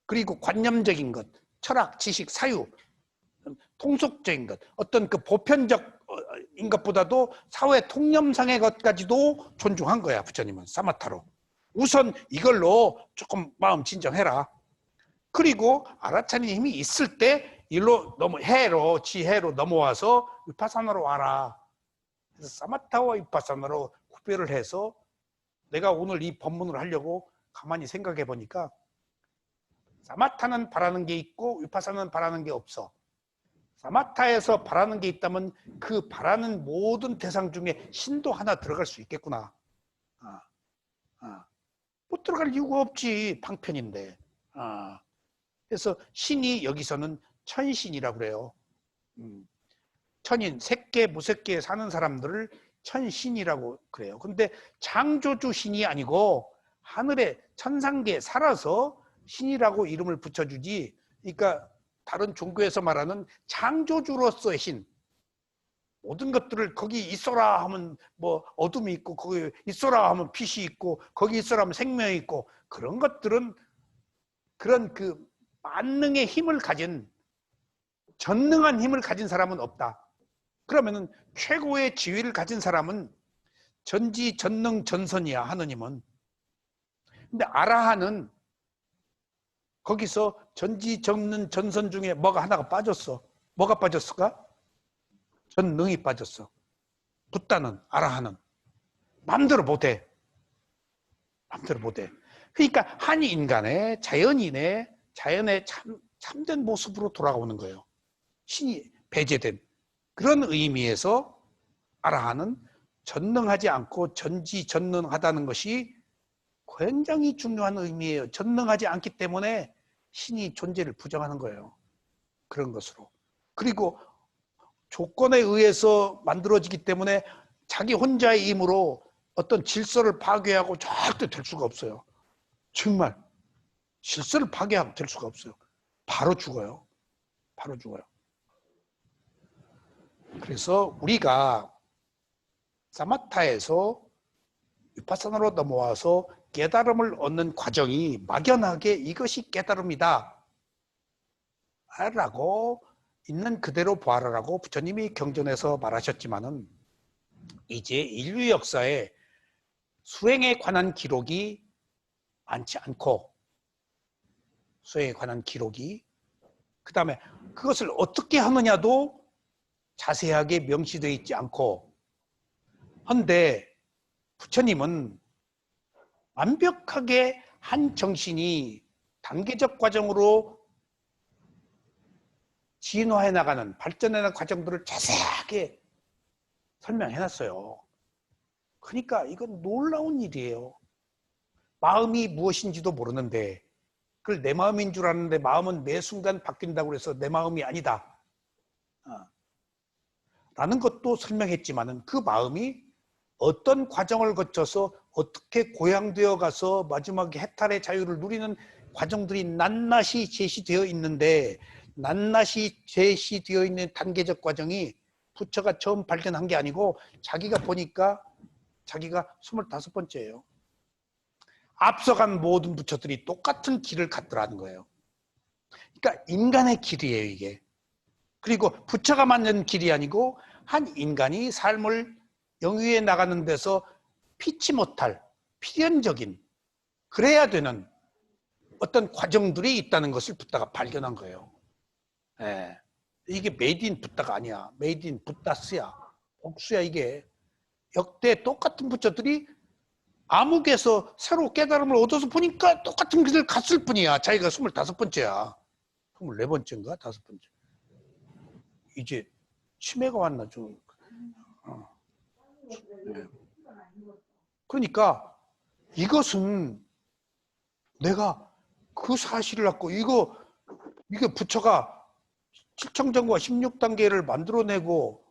그리고 관념적인 것, 철학, 지식, 사유, 통속적인 것, 어떤 그 보편적인 것보다도 사회 통념상의 것까지도 존중한 거야, 부처님은 사마타로. 우선 이걸로 조금 마음 진정해라. 그리고 아라차니 힘이 있을 때 일로 해로 지혜로 넘어와서 위파사나로 와라. 그래서 사마타와 위파사나로 구별을 해서 내가 오늘 이 법문을 하려고 가만히 생각해 보니까 사마타는 바라는 게 있고 위파사나는 바라는 게 없어. 사마타에서 바라는 게 있다면 그 바라는 모든 대상 중에 신도 하나 들어갈 수 있겠구나. 못 들어갈 이유가 없지. 방편인데. 그래서 신이 여기서는 천신이라고 그래요. 천인, 색계, 무색계에 사는 사람들을 천신이라고 그래요. 근데 창조주 신이 아니고 하늘의 천상계에 살아서 신이라고 이름을 붙여주지. 그러니까 다른 종교에서 말하는 창조주로서의 신. 모든 것들을 거기 있어라 하면 뭐 어둠이 있고 거기 있어라 하면 빛이 있고 거기 있어라 하면 생명이 있고 그런 것들은 그런 그 만능의 힘을 가진 전능한 힘을 가진 사람은 없다. 그러면은 최고의 지위를 가진 사람은 전지전능 전선이야, 하느님은. 근데 아라한은 거기서 전지전능 전선 중에 뭐가 하나가 빠졌어. 뭐가 빠졌을까? 전능이 빠졌어. 붓다는 아라한은 마음대로 못해. 마음대로 못해. 그러니까 한 인간의 자연의 참된 모습으로 돌아오는 거예요. 신이 배제된 그런 의미에서 아라한은 전능하지 않고 전지전능하다는 것이 굉장히 중요한 의미예요. 전능하지 않기 때문에 신이 존재를 부정하는 거예요. 그런 것으로. 그리고 조건에 의해서 만들어지기 때문에 자기 혼자의 힘으로 어떤 질서를 파괴하고 절대 될 수가 없어요. 정말 질서를 파괴하고 될 수가 없어요. 바로 죽어요. 바로 죽어요. 그래서 우리가 사마타에서 위파사나로 넘어와서 깨달음을 얻는 과정이 막연하게 이것이 깨달음이다 라고 있는 그대로 보아라라고 부처님이 경전에서 말하셨지만은 이제 인류 역사에 수행에 관한 기록이 많지 않고 수행에 관한 기록이 그 다음에 그것을 어떻게 하느냐도 자세하게 명시되어 있지 않고 한데 부처님은 완벽하게 한 정신이 단계적 과정으로 진화해 나가는 발전해 나가는 과정들을 자세하게 설명해 놨어요. 그러니까 이건 놀라운 일이에요. 마음이 무엇인지도 모르는데 그걸 내 마음인 줄 아는데 마음은 매 순간 바뀐다고 해서 내 마음이 아니다 라는 것도 설명했지만은 그 마음이 어떤 과정을 거쳐서 어떻게 고양되어 가서 마지막에 해탈의 자유를 누리는 과정들이 낱낱이 제시되어 있는데 낱낱이 제시되어 있는 단계적 과정이 부처가 처음 발견한 게 아니고 자기가 보니까 자기가 25번째예요. 앞서간 모든 부처들이 똑같은 길을 갔더라는 거예요. 그러니까 인간의 길이에요, 이게. 그리고 부처가 만든 길이 아니고 한 인간이 삶을 영위해 나가는 데서 피치 못할 필연적인 그래야 되는 어떤 과정들이 있다는 것을 붓다가 발견한 거예요. 예. 이게 메이드 인 붓다가 아니야. 메이드 인 붓다스야. 복수야 이게. 역대 똑같은 부처들이 암흑에서 새로 깨달음을 얻어서 보니까 똑같은 길을 갔을 뿐이야. 자기가 25번째야. 24번째인가? 5번째. 이제 치매가 왔나 좀. 네. 그러니까 이것은 내가 그 사실을 갖고 이게 부처가 7청정과 16단계를 만들어내고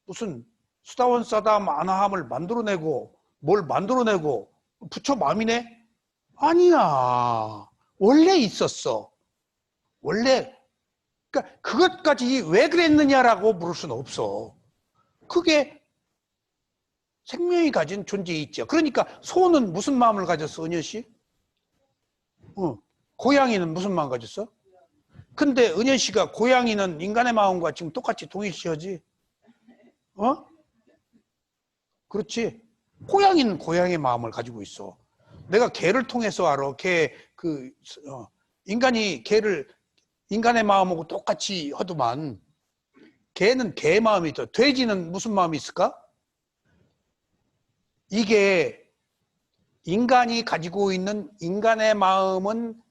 무슨 수다원 사담 아나함을 만들어내고 뭘 만들어내고 부처 마음이네? 아니야. 원래 있었어. 원래 그러니까 그것까지 왜 그랬느냐라고 물을 수는 없어. 그게 생명이 가진 존재에 있죠. 그러니까 소는 무슨 마음을 가졌어, 은현 씨? 고양이는 무슨 마음 가졌어? 근데 은현 씨가 고양이는 인간의 마음과 지금 똑같이 동일시하지? 그렇지. 고양이는 고양이의 마음을 가지고 있어. 내가 개를 통해서 알아. 인간이 개를 인간의 마음하고 똑같이 하더만 개는 개의 마음이 있어. 돼지는 무슨 마음이 있을까? 이게 인간이 가지고 있는 인간의 마음은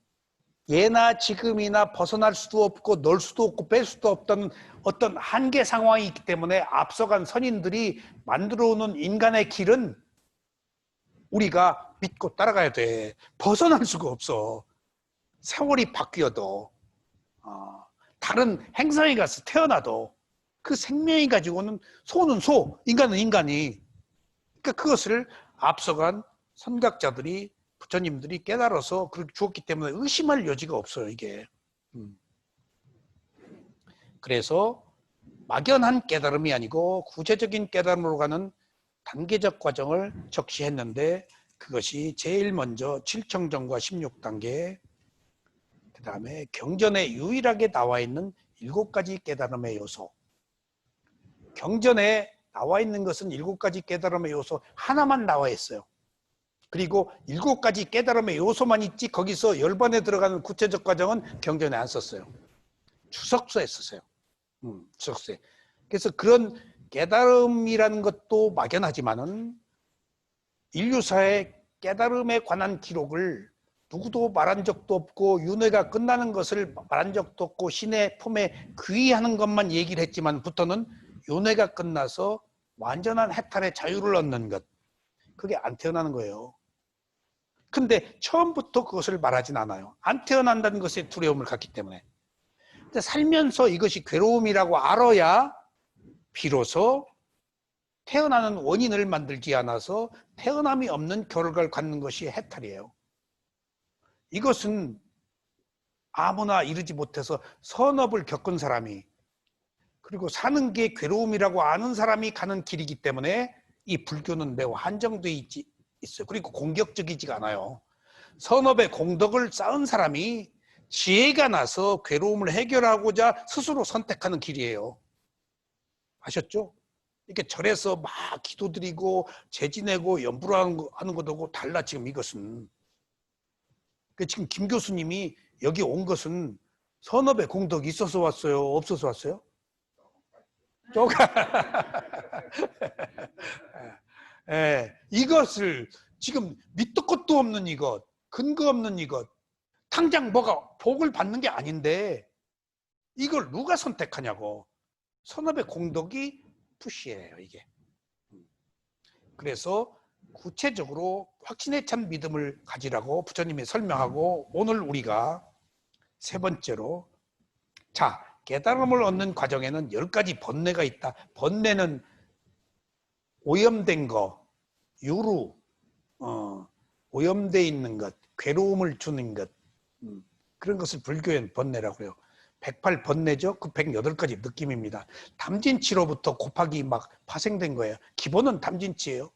예나 지금이나 벗어날 수도 없고 넣을 수도 없고 뺄 수도 없다는 어떤 한계 상황이 있기 때문에 앞서간 선인들이 만들어 놓은 인간의 길은 우리가 믿고 따라가야 돼. 벗어날 수가 없어. 세월이 바뀌어도 다른 행성에 가서 태어나도 그 생명이 가지고는 소는 소, 인간은 인간이. 그러니까 그것을 앞서간 선각자들이 부처님들이 깨달아서 그렇게 주었기 때문에 의심할 여지가 없어요, 이게. 그래서 막연한 깨달음이 아니고 구체적인 깨달음으로 가는 단계적 과정을 적시했는데 그것이 제일 먼저 7청정과 16단계, 그 다음에 경전에 유일하게 나와 있는 7가지 깨달음의 요소. 경전에 나와 있는 것은 7가지 깨달음의 요소 하나만 나와 있어요. 그리고 7가지 깨달음의 요소만 있지 거기서 10번에 들어가는 구체적 과정은 경전에 안 썼어요. 추석서에 썼어요. 추석서에. 그래서 그런 깨달음이라는 것도 막연하지만은 인류사의 깨달음에 관한 기록을 누구도 말한 적도 없고 윤회가 끝나는 것을 말한 적도 없고 신의 품에 귀의하는 것만 얘기를 했지만 부터는 윤회가 끝나서 완전한 해탈의 자유를 얻는 것, 그게 안 태어나는 거예요. 근데 처음부터 그것을 말하진 않아요. 안 태어난다는 것에 두려움을 갖기 때문에. 근데 살면서 이것이 괴로움이라고 알아야 비로소 태어나는 원인을 만들지 않아서 태어남이 없는 결과를 갖는 것이 해탈이에요. 이것은 아무나 이루지 못해서 선업을 겪은 사람이 그리고 사는 게 괴로움이라고 아는 사람이 가는 길이기 때문에 이 불교는 매우 한정되어 있어요. 그리고 공격적이지가 않아요. 선업의 공덕을 쌓은 사람이 지혜가 나서 괴로움을 해결하고자 스스로 선택하는 길이에요. 아셨죠? 이렇게 절에서 막 기도드리고 제지내고 연불하는 것하고 달라. 지금 이것은 지금 김 교수님이 여기 온 것은 선업의 공덕이 있어서 왔어요? 없어서 왔어요? 이것을 지금 밑도 끝도 없는 이것, 근거 없는 이것, 당장 뭐가 복을 받는 게 아닌데 이걸 누가 선택하냐고. 선업의 공덕이 푸시예요, 이게. 그래서 구체적으로 확신에 찬 믿음을 가지라고 부처님이 설명하고 오늘 우리가 세 번째로 자, 깨달음을 얻는 과정에는 10가지 번뇌가 있다. 번뇌는 오염된 거, 유루, 오염되어 있는 것, 괴로움을 주는 것, 그런 것을 불교에는 번뇌라고요. 108번뇌죠. 그 108가지 느낌입니다. 담진치로부터 곱하기 막 파생된 거예요. 기본은 담진치예요.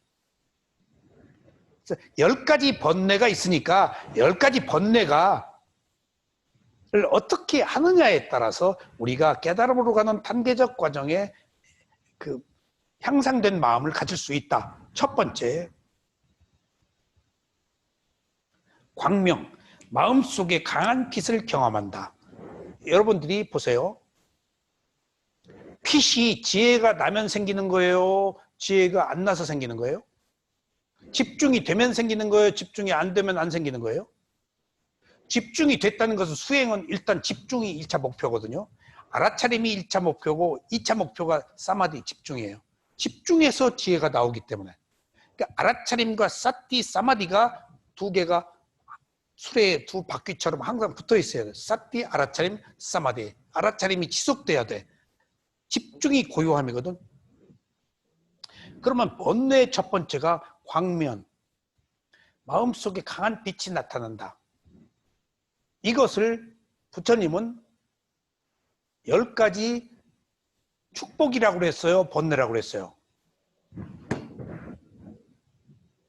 10가지 번뇌가 있으니까 10가지 번뇌가 를 어떻게 하느냐에 따라서 우리가 깨달음으로 가는 단계적 과정에 그 향상된 마음을 가질 수 있다. 첫 번째, 광명, 마음속에 강한 빛을 경험한다. 여러분들이 보세요. 빛이 지혜가 나면 생기는 거예요? 지혜가 안 나서 생기는 거예요? 집중이 되면 생기는 거예요? 집중이 안 되면 안 생기는 거예요? 집중이 됐다는 것은 수행은 일단 집중이 1차 목표거든요. 알아차림이 1차 목표고 2차 목표가 사마디 집중이에요. 집중해서 지혜가 나오기 때문에. 그러니까 아라차림과 사티, 사마디가 두 개가 수레의 두 바퀴처럼 항상 붙어 있어야 돼. 사티, 아라차림, 사마디. 아라차림이 지속돼야 돼. 집중이 고요함이거든. 그러면 번뇌의 첫 번째가 광면. 마음속에 강한 빛이 나타난다. 이것을 부처님은 10가지 축복이라고 그랬어요? 번뇌라고 그랬어요?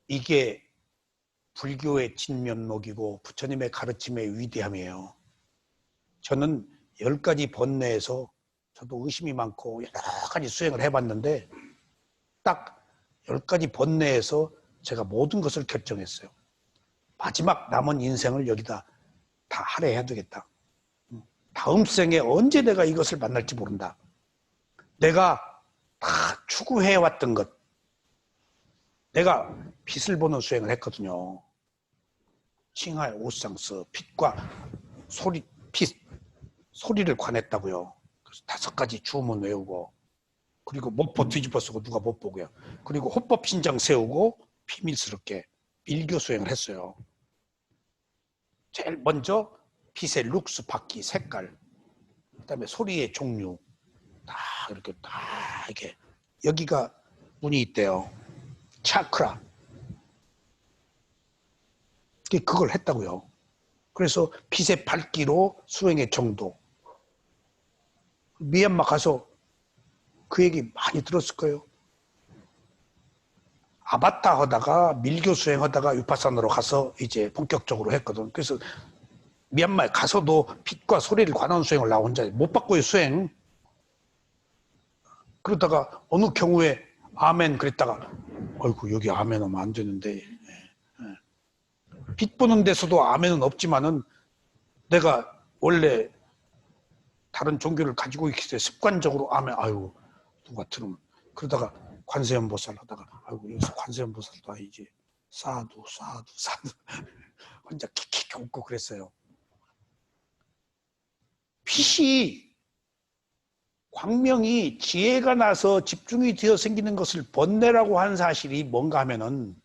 이게 불교의 진면목이고 부처님의 가르침의 위대함이에요. 저는 10가지 번뇌에서 저도 의심이 많고 여러 가지 수행을 해봤는데 딱 10가지 번뇌에서 제가 모든 것을 결정했어요. 마지막 남은 인생을 여기다 다 할애해야 되겠다. 다음 생에 언제 내가 이것을 만날지 모른다. 내가 다 추구해왔던 것. 내가 빛을 보는 수행을 했거든요. 칭하의 오상스, 빛과 소리, 빛, 소리를 관했다고요. 그래서 5가지 주문 외우고, 그리고 목포 뒤집어 쓰고 누가 못 보고요. 그리고 호법 신장 세우고 비밀스럽게 밀교 수행을 했어요. 제일 먼저 빛의 룩스, 바퀴, 색깔, 그다음에 소리의 종류 다 이렇게 다 이렇게 여기가 눈이 있대요. 차크라. 그걸 했다고요. 그래서 빛의 밝기로 수행의 정도. 미얀마 가서 그 얘기 많이 들었을 거예요. 아바타 하다가 밀교 수행하다가 위파사나로 가서 이제 본격적으로 했거든. 그래서 미얀마에 가서도 빛과 소리를 관한 수행을 나 혼자 못 받고요, 수행. 그러다가 어느 경우에 아멘 그랬다가 어이구 여기 아멘 하면 안 되는데 빛 보는 데서도 아멘은 없지만은 내가 원래 다른 종교를 가지고 있기 때문에 습관적으로 아멘 아유 누가 들으면 그러다가 관세음보살 하다가 아이고 여기서 관세음보살도 아니지 사두 혼자 킥킥 웃고 그랬어요. 빛이 광명이 지혜가 나서 집중이 되어 생기는 것을 번뇌라고 한 사실이 뭔가 하면은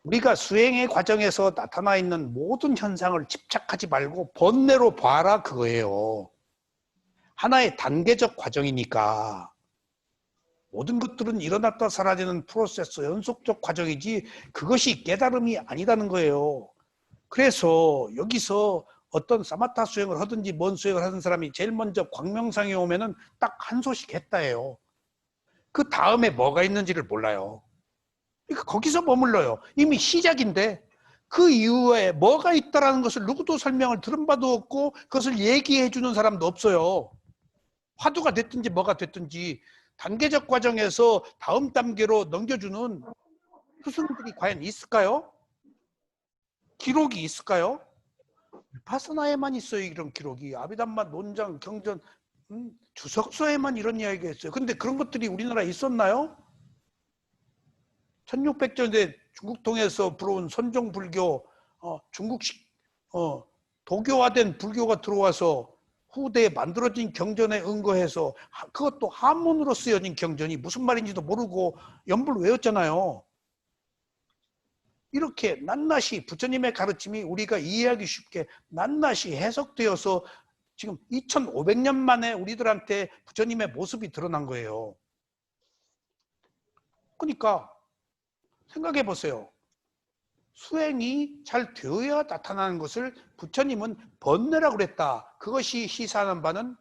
우리가 수행의 과정에서 나타나 있는 모든 현상을 집착하지 말고 번뇌로 봐라 그거예요. 하나의 단계적 과정이니까 모든 것들은 일어났다 사라지는 프로세스, 연속적 과정이지 그것이 깨달음이 아니라는 거예요. 그래서 여기서 어떤 사마타 수행을 하든지 뭔 수행을 하는 사람이 제일 먼저 광명상에 오면은 딱 한 소식 했다예요. 그 다음에 뭐가 있는지를 몰라요. 그러니까 거기서 머물러요. 이미 시작인데 그 이후에 뭐가 있다라는 것을 누구도 설명을 들은 바도 없고 그것을 얘기해 주는 사람도 없어요. 화두가 됐든지 뭐가 됐든지 단계적 과정에서 다음 단계로 넘겨주는 스승들이 과연 있을까요? 기록이 있을까요? 위파사나에만 있어요. 이런 기록이. 아비담마, 논장, 경전, 주석서에만 이런 이야기가 있어요. 근데 그런 것들이 우리나라에 있었나요? 1600년대 중국 통해서 불어온 선종불교, 중국식 도교화된 불교가 들어와서 후대에 만들어진 경전에 응거해서 그것도 한문으로 쓰여진 경전이 무슨 말인지도 모르고 연불 외웠잖아요. 이렇게 낱낱이 부처님의 가르침이 우리가 이해하기 쉽게 낱낱이 해석되어서 지금 2500년 만에 우리들한테 부처님의 모습이 드러난 거예요. 그러니까 생각해 보세요. 수행이 잘 되어야 나타나는 것을 부처님은 번뇌라고 그랬다. 그것이 시사하는 바는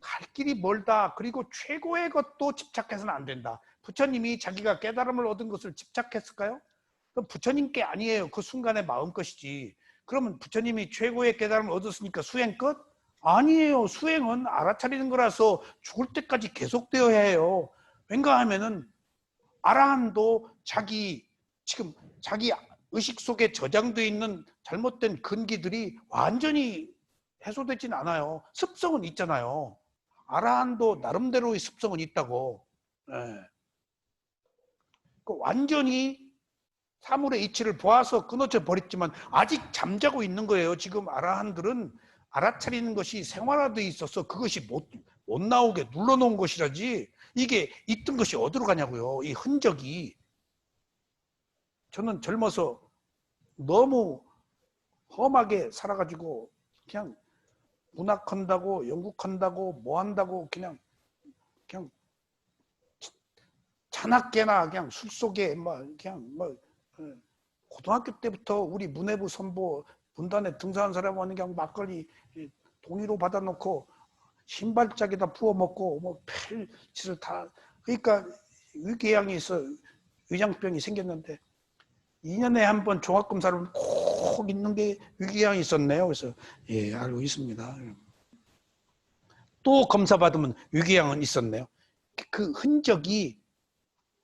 갈 길이 멀다. 그리고 최고의 것도 집착해서는 안 된다. 부처님이 자기가 깨달음을 얻은 것을 집착했을까요? 그럼 부처님께 아니에요. 그 순간의 마음 것이지. 그러면 부처님이 최고의 깨달음을 얻었으니까 수행 끝? 아니에요. 수행은 알아차리는 거라서 죽을 때까지 계속되어야 해요. 왠가 하면은 아라한도 지금 자기 의식 속에 저장되어 있는 잘못된 근기들이 완전히 해소되진 않아요. 습성은 있잖아요. 아라한도 나름대로의 습성은 있다고. 완전히 사물의 이치를 보아서 끊어져 버렸지만 아직 잠자고 있는 거예요. 지금 아라한들은 알아차리는 것이 생활화되어 있어서 그것이 못 나오게 눌러놓은 것이라지 이게 있던 것이 어디로 가냐고요. 이 흔적이. 저는 젊어서 너무 험하게 살아가지고 그냥 문학한다고 연극한다고 뭐 한다고 그냥 잔악계나 그냥 숲속에 막 그냥 뭐 고등학교 때부터 우리 문해부 선보 문단에 등산한 사람 하는 그냥 막걸리 동의로 받아놓고 신발짝에다 부어 먹고 뭐 별짓을 다. 그러니까 위궤양이 있어. 위장병이 생겼는데 2년에 한 번 종합검사를 꼭 있는 게 위궤양이 있었네요. 그래서 예, 알고 있습니다. 또 검사 받으면 위궤양은 있었네요. 그 흔적이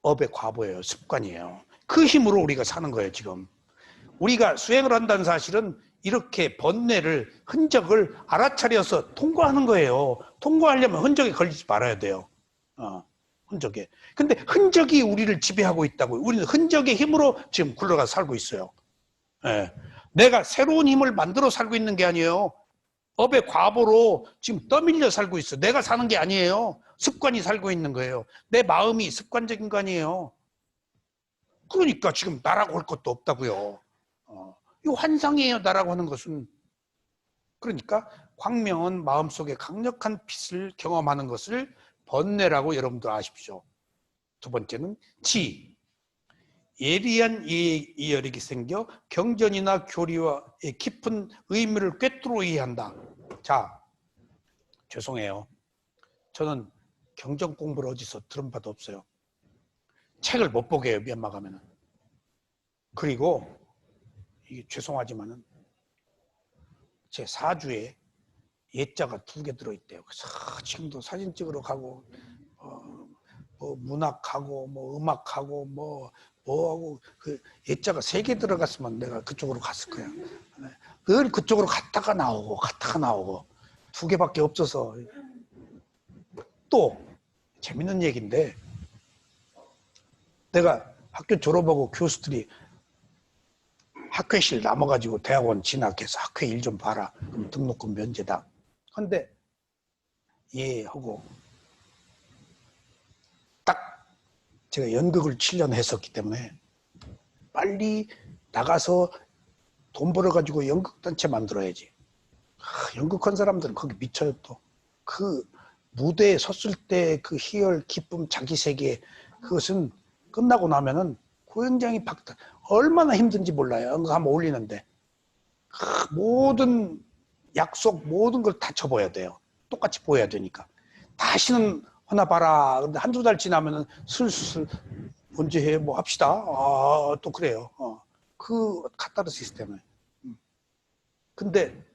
업의 과보예요. 습관이에요. 그 힘으로 우리가 사는 거예요. 지금 우리가 수행을 한다는 사실은 이렇게 번뇌를 흔적을 알아차려서 통과하는 거예요. 통과하려면 흔적에 걸리지 말아야 돼요. 흔적에. 근데 흔적이 우리를 지배하고 있다고요. 우리는 흔적의 힘으로 지금 굴러가 살고 있어요. 예. 내가 새로운 힘을 만들어 살고 있는 게 아니에요. 업의 과보로 지금 떠밀려 살고 있어. 내가 사는 게 아니에요. 습관이 살고 있는 거예요. 내 마음이 습관적인 거 아니에요. 그러니까 지금 나라고 할 것도 없다고요. 이 환상이에요. 나라고 하는 것은. 그러니까 광명은 마음속에 강력한 빛을 경험하는 것을 번뇌라고 여러분들 아십시오. 두 번째는 지. 예리한 이해력이 생겨 경전이나 교리와 깊은 의미를 꿰뚫어 이해한다. 자, 죄송해요. 저는 경전 공부를 어디서 들은 바도 없어요. 책을 못 보게 해요. 미얀마 가면은. 그리고 이게 죄송하지만은 제 사주에 예자가 2개 들어있대요. 그래서 지금도 사진 찍으러 가고 뭐 문학하고 뭐 음악하고 뭐하고 그 예자가 3개 들어갔으면 내가 그쪽으로 갔을 거야. 늘 그쪽으로 갔다가 나오고 2개밖에 없어서. 또 재밌는 얘기인데 내가 학교 졸업하고 교수들이 학회실 남아가지고 대학원 진학해서 학회 일 좀 봐라. 그럼 등록금 면제다. 근데 예 하고 딱 제가 연극을 7년 했었기 때문에 빨리 나가서 돈 벌어가지고 연극단체 만들어야지. 연극한 사람들은 거기 미쳐요. 또 그 무대에 섰을 때 그 희열, 기쁨, 자기 세계, 그것은 끝나고 나면은 고연장이 얼마나 힘든지 몰라요. 연극하면 올리는데 모든 약속, 모든 걸 다 접어야 돼요. 똑같이 보여야 되니까. 다시는 하나 봐라. 근데 한두 달 지나면은 슬슬 언제 해? 뭐 합시다. 또 그래요. 그 카타르시스 때문에. 근데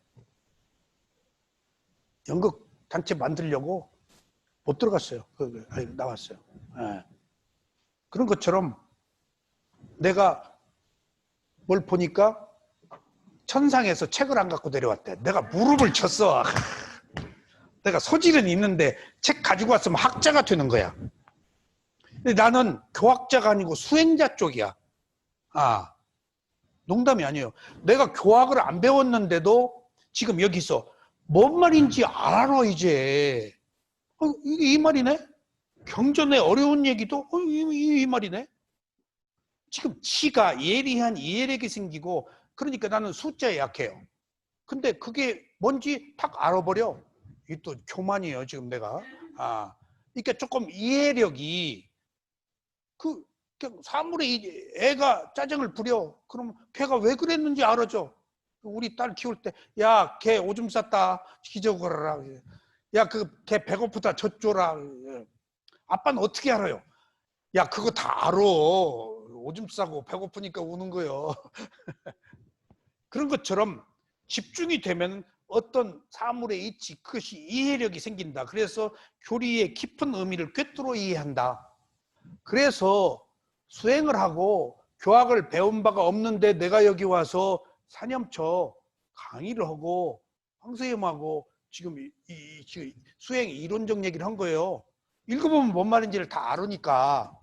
연극 단체 만들려고 못 들어갔어요. 나왔어요. 네. 그런 것처럼 내가 뭘 보니까 천상에서 책을 안 갖고 내려왔대. 내가 무릎을 쳤어. 내가 소질은 있는데 책 가지고 왔으면 학자가 되는 거야. 근데 나는 교학자가 아니고 수행자 쪽이야. 농담이 아니에요. 내가 교학을 안 배웠는데도 지금 여기서 뭔 말인지 알아 이제. 이게 이 말이네? 경전의 어려운 얘기도 이 말이네? 지금 치가 예리한 이해력이 생기고 그러니까 나는 숫자에 약해요. 근데 그게 뭔지 탁 알아버려. 이게 또 교만이에요 지금 내가. 그러니까 조금 이해력이 그냥 사물에 애가 짜증을 부려. 그럼 걔가 왜 그랬는지 알아줘. 우리 딸 키울 때 야 걔 오줌 쌌다 기저거라. 야 그 걔 배고프다 젖 줘라. 아빠는 어떻게 알아요? 야 그거 다 알아. 오줌 싸고 배고프니까 우는 거요. 그런 것처럼 집중이 되면 어떤 사물의 이치, 그것이 이해력이 생긴다. 그래서 교리의 깊은 의미를 꿰뚫어 이해한다. 그래서 수행을 하고 교학을 배운 바가 없는데 내가 여기 와서 4년쳐 강의를 하고 황 선생님하고 지금 수행 이론적 얘기를 한 거예요. 읽어보면 뭔 말인지를 다 알으니까.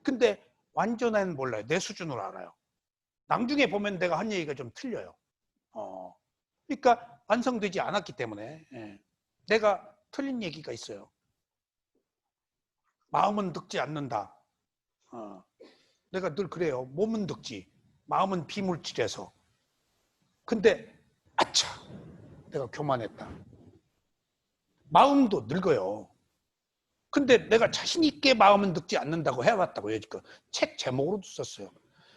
근데 완전한 몰라요. 내 수준으로 알아요. 나중에 보면 내가 한 얘기가 좀 틀려요. 그러니까 완성되지 않았기 때문에 내가 틀린 얘기가 있어요. 마음은 늙지 않는다. 내가 늘 그래요. 몸은 늙지, 마음은 비물질해서. 근데 아차, 내가 교만했다. 마음도 늙어요. 근데 내가 자신 있게 마음은 늙지 않는다고 해왔다고 여지껏 책 제목으로도 썼어요.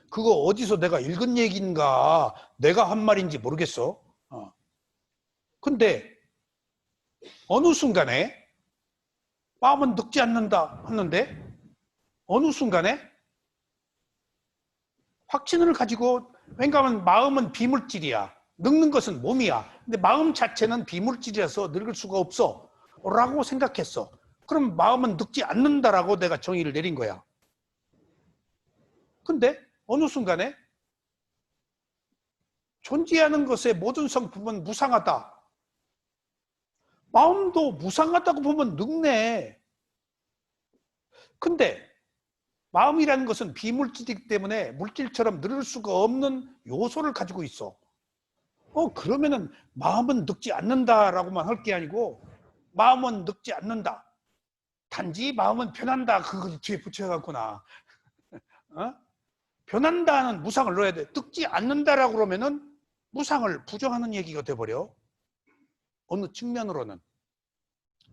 그거 어디서 내가 읽은 얘기인가 내가 한 말인지 모르겠어. 근데 어느 순간에 마음은 늙지 않는다 하는데 어느 순간에 확신을 가지고, 왜냐하면 마음은 비물질이야. 늙는 것은 몸이야. 근데 마음 자체는 비물질이라서 늙을 수가 없어 라고 생각했어. 그럼 마음은 늙지 않는다라고 내가 정의를 내린 거야. 근데 어느 순간에 존재하는 것의 모든 성품은 무상하다. 마음도 무상하다고 보면 늙네. 근데 마음이라는 것은 비물질이기 때문에 물질처럼 늙을 수가 없는 요소를 가지고 있어. 그러면은 마음은 늙지 않는다라고만 할 게 아니고 마음은 늙지 않는다. 단지 마음은 변한다. 그거 뒤에 붙여갖구나. 변한다는 무상을 넣어야 돼. 늙지 않는다라고 그러면은 무상을 부정하는 얘기가 돼버려. 어느 측면으로는.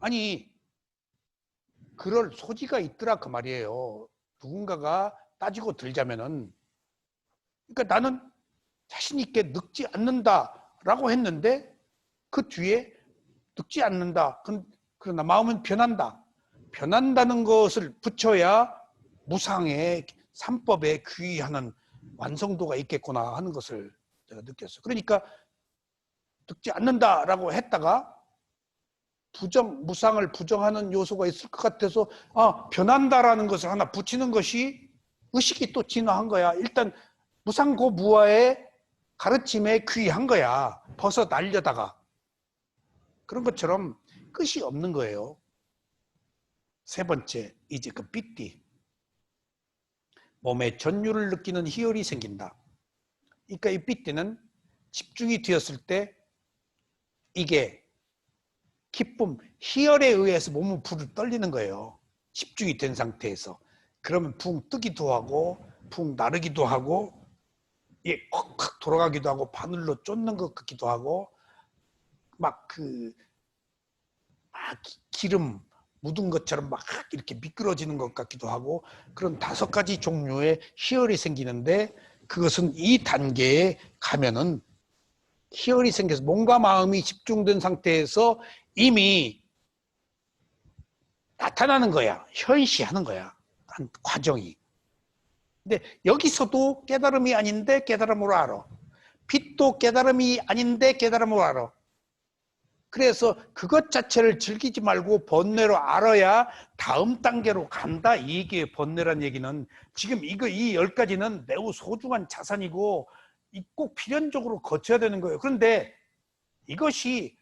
아니, 그럴 소지가 있더라 그 말이에요. 누군가가 따지고 들자면은, 그러니까 나는 자신 있게 늙지 않는다라고 했는데 그 뒤에 늙지 않는다. 그러나 마음은 변한다. 변한다는 것을 붙여야 무상의 삼법에 귀의하는 완성도가 있겠구나 하는 것을 제가 느꼈어요. 그러니까 늙지 않는다라고 했다가 무상을 부정하는 요소가 있을 것 같아서 변한다라는 것을 하나 붙이는 것이 의식이 또 진화한 거야. 일단 무상고무아의 가르침에 귀의한 거야. 벗어나려다가. 그런 것처럼 끝이 없는 거예요. 세 번째, 이제 그 삐띠. 몸에 전율을 느끼는 희열이 생긴다. 그러니까 이 삐띠는 집중이 되었을 때 이게 기쁨, 희열에 의해서 몸은 불을 떨리는 거예요. 집중이 된 상태에서. 그러면 붕 뜨기도 하고 붕 나르기도 하고 콱콱 돌아가기도 하고 바늘로 쫓는 것 같기도 하고 막 기름 묻은 것처럼 막 이렇게 미끄러지는 것 같기도 하고 그런 5가지 종류의 희열이 생기는데 그것은 이 단계에 가면은 희열이 생겨서 몸과 마음이 집중된 상태에서 이미 나타나는 거야. 현시하는 거야. 한 과정이. 근데 여기서도 깨달음이 아닌데 깨달음으로 알아. 빛도 깨달음이 아닌데 깨달음으로 알아. 그래서 그것 자체를 즐기지 말고 번뇌로 알아야 다음 단계로 간다. 이 얘기의 번뇌란 얘기는 지금 이 10가지는 매우 소중한 자산이고 꼭 필연적으로 거쳐야 되는 거예요. 그런데 이것이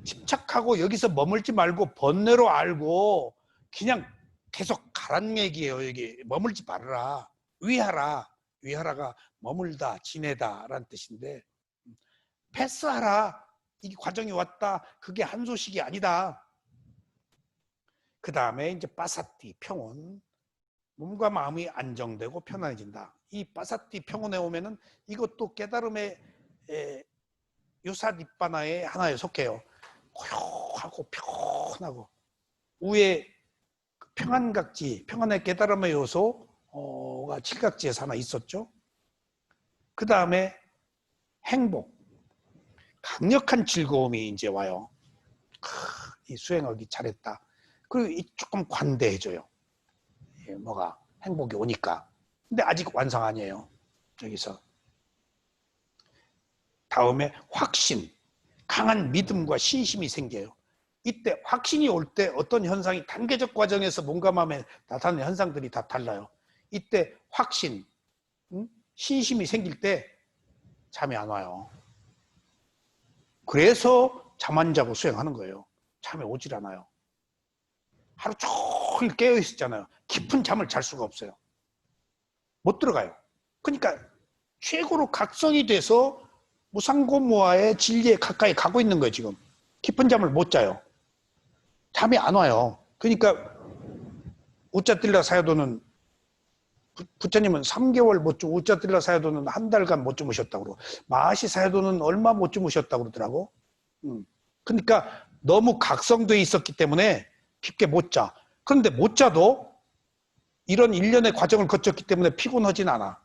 집착하고 여기서 머물지 말고 번뇌로 알고 그냥 계속 가란 얘기예요. 여기 머물지 말아라. 위하라. 위하라가 머물다, 지내다 라는 뜻인데 패스하라. 이 과정이 왔다. 그게 한 소식이 아니다. 그 다음에 이제 빠사띠, 평온. 몸과 마음이 안정되고 편안해진다. 이 빠사띠 평온에 오면은 이것도 깨달음의 유사 닛바나의 하나에 속해요. 고요하고 평온하고 위에 평안각지, 평안의 깨달음의 요소가 칠각지에서 하나 있었죠. 그 다음에 행복, 강력한 즐거움이 이제 와요. 이 수행하기 잘했다. 그리고 조금 관대해져요. 뭐가 행복이 오니까. 근데 아직 완성 아니에요. 여기서. 다음에 확신, 강한 믿음과 신심이 생겨요. 이때 확신이 올 때 어떤 현상이 단계적 과정에서 몸과 마음에 나타나는 현상들이 다 달라요. 이때 확신, 신심이 생길 때 잠이 안 와요. 그래서 잠 안 자고 수행하는 거예요. 잠이 오질 않아요. 하루 종일 깨어 있었잖아요. 깊은 잠을 잘 수가 없어요. 못 들어가요. 그러니까 최고로 각성이 돼서 무상고무아의 진리에 가까이 가고 있는 거예요. 지금 깊은 잠을 못 자요. 잠이 안 와요. 그러니까 우짜뜰라 사야도는 부처님은 3개월 못 주, 우짜뜰라 사야도는 한 달간 못 주무셨다고 그러고, 마하시 사야도는 얼마 못 주무셨다고 그러더라고. 그러니까 너무 각성돼 있었기 때문에 깊게 못 자. 그런데 못 자도 이런 일련의 과정을 거쳤기 때문에 피곤하진 않아.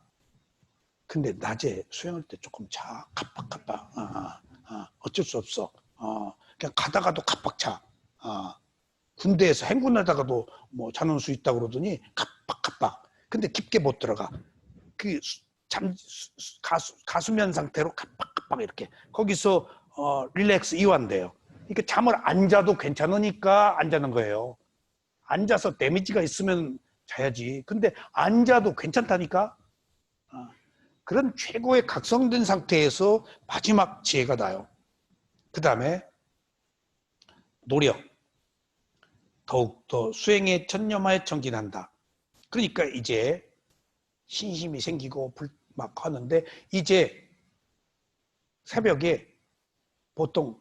근데 낮에 수행할 때 조금 자. 카빡카빡. 어쩔 수 없어. 그냥 가다가도 카빡 자. 군대에서 행군하다가도 뭐 자는 수 있다고 그러더니 카빡카빡. 근데 깊게 못 들어가. 그 가수면 상태로 카빡카빡 이렇게. 거기서 릴렉스 이완돼요. 그러니까 잠을 안 자도 괜찮으니까 안 자는 거예요. 앉아서 데미지가 있으면 자야지. 근데 안 자도 괜찮다니까. 그런 최고의 각성된 상태에서 마지막 지혜가 나요. 그 다음에 노력. 더욱더 수행에 천념하여 청진한다. 그러니까 이제 신심이 생기고 막 하는데, 이제 새벽에 보통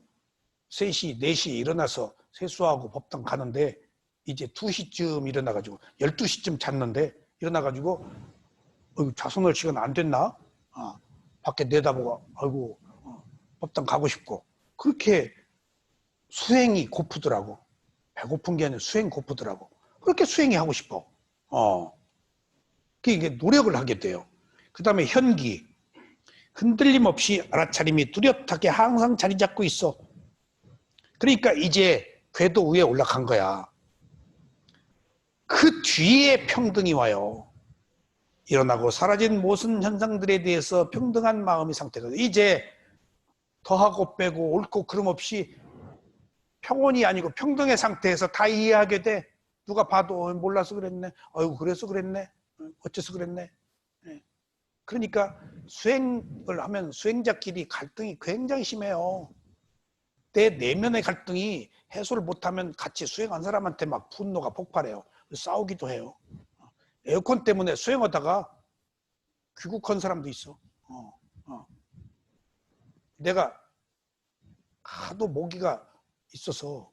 3시, 4시에 일어나서 세수하고 법당 가는데, 이제 2시쯤 일어나가지고 12시쯤 잤는데 일어나가지고 자선할 시간 안 됐나? 밖에 내다보고 아이고 법당 가고 싶고, 그렇게 수행이 고프더라고. 배고픈 게 아니라 수행 고프더라고. 그렇게 수행이 하고 싶어. 이게 노력을 하게 돼요. 그 다음에 현기. 흔들림 없이 알아차림이 뚜렷하게 항상 자리 잡고 있어. 그러니까 이제 궤도 위에 올라간 거야. 그 뒤에 평등이 와요. 일어나고 사라진 모든 현상들에 대해서 평등한 마음의 상태가 돼. 이제 더하고 빼고 옳고 그름 없이 평온이 아니고 평등의 상태에서 다 이해하게 돼. 누가 봐도 몰라서 그랬네. 아이고 그래서 그랬네. 어째서 그랬네. 그러니까 수행을 하면 수행자끼리 갈등이 굉장히 심해요. 내 내면의 갈등이 해소를 못하면 같이 수행한 사람한테 막 분노가 폭발해요. 싸우기도 해요. 에어컨 때문에 수행하다가 귀국한 사람도 있어. 내가 하도 모기가 있어서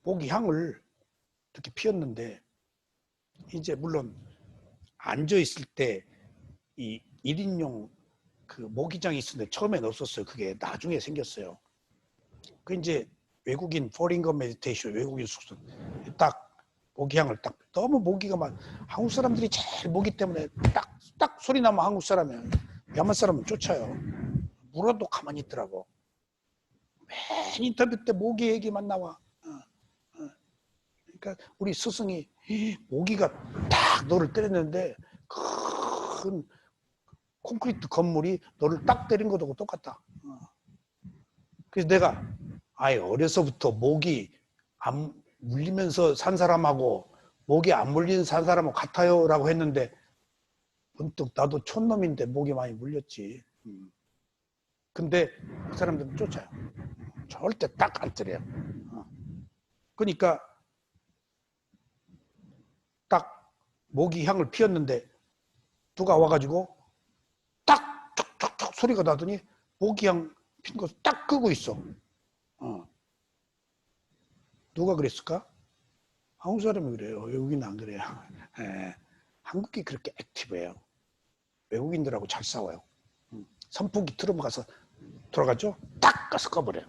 모기 향을 이렇게 피웠는데, 이제 물론 앉아 있을 때 이 1인용 그 모기장이 있었는데 처음엔 없었어요. 그게 나중에 생겼어요. 그 이제 외국인 포링거 메디테이션 외국인 숙소 딱 모기향을 딱, 너무 모기가 막, 한국 사람들이 제일 모기 때문에 딱 소리 나면 한국 사람이야. 야만 사람은 쫓아요. 물어도 가만히 있더라고. 맨 인터뷰 때 모기 얘기만 나와. 그러니까 우리 스승이 모기가 딱 너를 때렸는데 큰 콘크리트 건물이 너를 딱 때린 것하고 똑같다. 그래서 내가 아예 어려서부터 모기 안 물리면서 산 사람하고 모기 안 물린 산 사람하고 같아요 라고 했는데, 문득 나도 촌놈인데 모기 많이 물렸지. 근데 그 사람들은 쫓아요. 절대 딱 안 때려요. 그러니까 딱 모기 향을 피웠는데 누가 와가지고 딱 툭툭툭 소리가 나더니 모기향 핀 거 딱 끄고 있어. 누가 그랬을까? 한국 사람이 그래요. 외국인은 안 그래요. 한국이 그렇게 액티브해요. 외국인들하고 잘 싸워요. 선풍기 틀어서 가서 돌아가죠? 딱 가서 꺼버려요.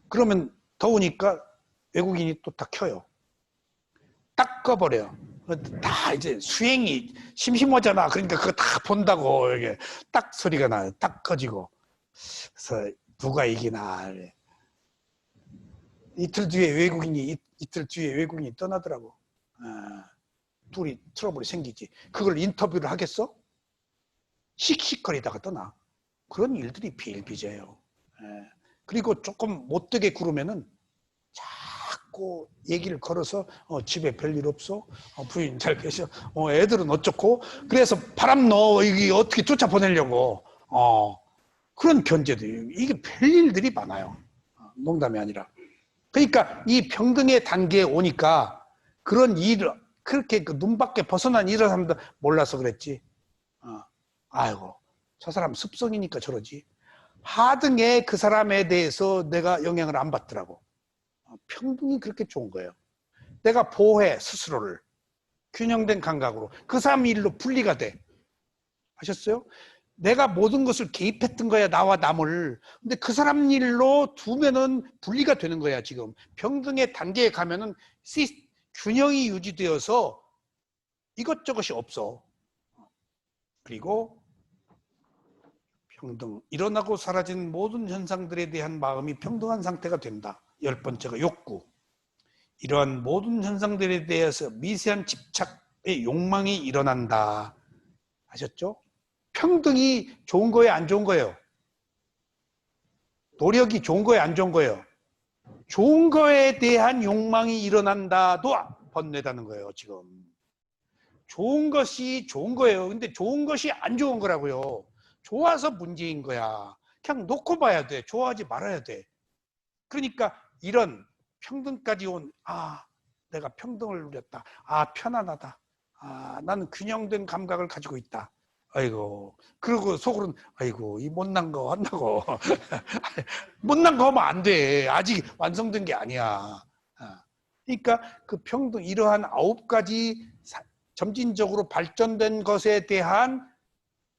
그러면 더우니까 외국인이 또 다 켜요. 딱 꺼버려요. 다 이제 수행이 심심하잖아. 그러니까 그거 다 본다고 이게 딱 소리가 나요. 딱 꺼지고. 그래서 누가 이기나. 이틀 뒤에 외국인이 떠나더라고. 둘이 트러블이 생기지. 그걸 인터뷰를 하겠어? 씩씩거리다가 떠나. 그런 일들이 비일비재해요. 그리고 조금 못되게 구르면은 자꾸 얘기를 걸어서 집에 별일 없어? 부인 잘 계셔? 애들은 어쩌고? 그래서 바람 넣어 이게 어떻게 쫓아보내려고 그런 견제도 이게 별일들이 많아요. 농담이 아니라. 그러니까 이 평등의 단계에 오니까 그런 일을 그렇게 그 눈 밖에 벗어난 일을 하는데 몰라서 그랬지. 아이고 저 사람 습성이니까 저러지. 하등에 그 사람에 대해서 내가 영향을 안 받더라고. 평등이 그렇게 좋은 거예요. 내가 보호해 스스로를. 균형된 감각으로. 그 사람 일로 분리가 돼. 아셨어요? 내가 모든 것을 개입했던 거야, 나와 남을. 근데 그 사람 일로 두면은 분리가 되는 거야, 지금. 평등의 단계에 가면은 균형이 유지되어서 이것저것이 없어. 그리고 평등. 일어나고 사라진 모든 현상들에 대한 마음이 평등한 상태가 된다. 10번째가 욕구. 이러한 모든 현상들에 대해서 미세한 집착의 욕망이 일어난다. 아셨죠? 평등이 좋은 거예요, 안 좋은 거예요? 노력이 좋은 거예요, 안 좋은 거예요? 좋은 거에 대한 욕망이 일어난다도 번뇌다는 거예요, 지금. 좋은 것이 좋은 거예요. 근데 좋은 것이 안 좋은 거라고요. 좋아서 문제인 거야. 그냥 놓고 봐야 돼. 좋아하지 말아야 돼. 그러니까 이런 평등까지 온, 내가 평등을 누렸다. 편안하다. 나는 균형된 감각을 가지고 있다. 아이고. 그리고 속으로는, 아이고, 이 못난 거 한다고. 못난 거 하면 안 돼. 아직 완성된 게 아니야. 그러니까 그 평등, 이러한 9가지 점진적으로 발전된 것에 대한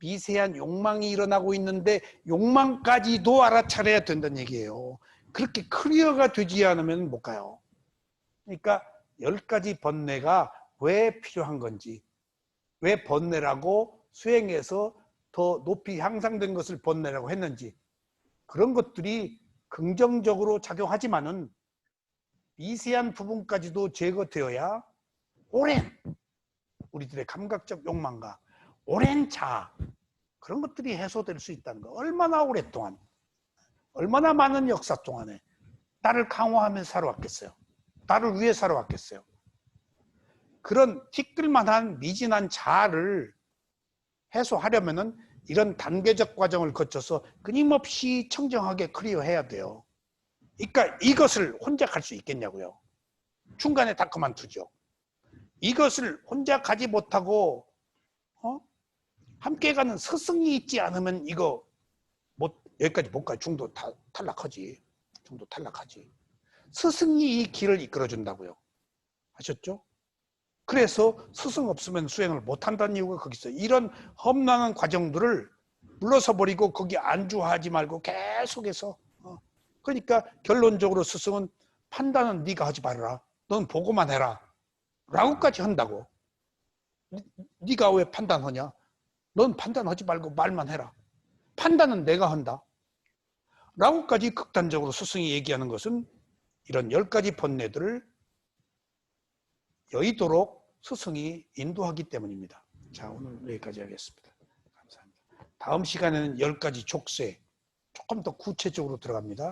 미세한 욕망이 일어나고 있는데 욕망까지도 알아차려야 된다는 얘기예요. 그렇게 클리어가 되지 않으면 못 가요. 그러니까 10가지 번뇌가 왜 필요한 건지, 왜 번뇌라고 수행해서 더 높이 향상된 것을 번뇌라고 했는지, 그런 것들이 긍정적으로 작용하지만은 미세한 부분까지도 제거되어야 오랜 우리들의 감각적 욕망과 오랜 자아, 그런 것들이 해소될 수 있다는 거. 얼마나 오랫동안, 얼마나 많은 역사 동안에 나를 강화하면서 살아왔겠어요. 나를 위해 살아왔겠어요. 그런 티끌만한 미진한 자아를 해소하려면은 이런 단계적 과정을 거쳐서 끊임없이 청정하게 클리어해야 돼요. 그러니까 이것을 혼자 갈 수 있겠냐고요. 중간에 다 그만두죠. 이것을 혼자 가지 못하고 함께 가는 스승이 있지 않으면 이거 여기까지 못 가. 중도 탈락하지. 중도 탈락하지. 스승이 이 길을 이끌어 준다고요. 아셨죠? 그래서 스승 없으면 수행을 못 한다는 이유가 거기 있어요. 이런 험난한 과정들을 물러서 버리고 거기 안주하지 말고 계속해서. 그러니까 결론적으로 스승은 판단은 네가 하지 말아라. 넌 보고만 해라. 라고까지 한다고. 네가 왜 판단하냐? 넌 판단하지 말고 말만 해라. 판단은 내가 한다. 라고까지 극단적으로 스승이 얘기하는 것은 이런 10가지 번뇌들을 여의도록 스승이 인도하기 때문입니다. 자, 오늘 여기까지 하겠습니다. 감사합니다. 다음 시간에는 10가지 족쇄, 조금 더 구체적으로 들어갑니다.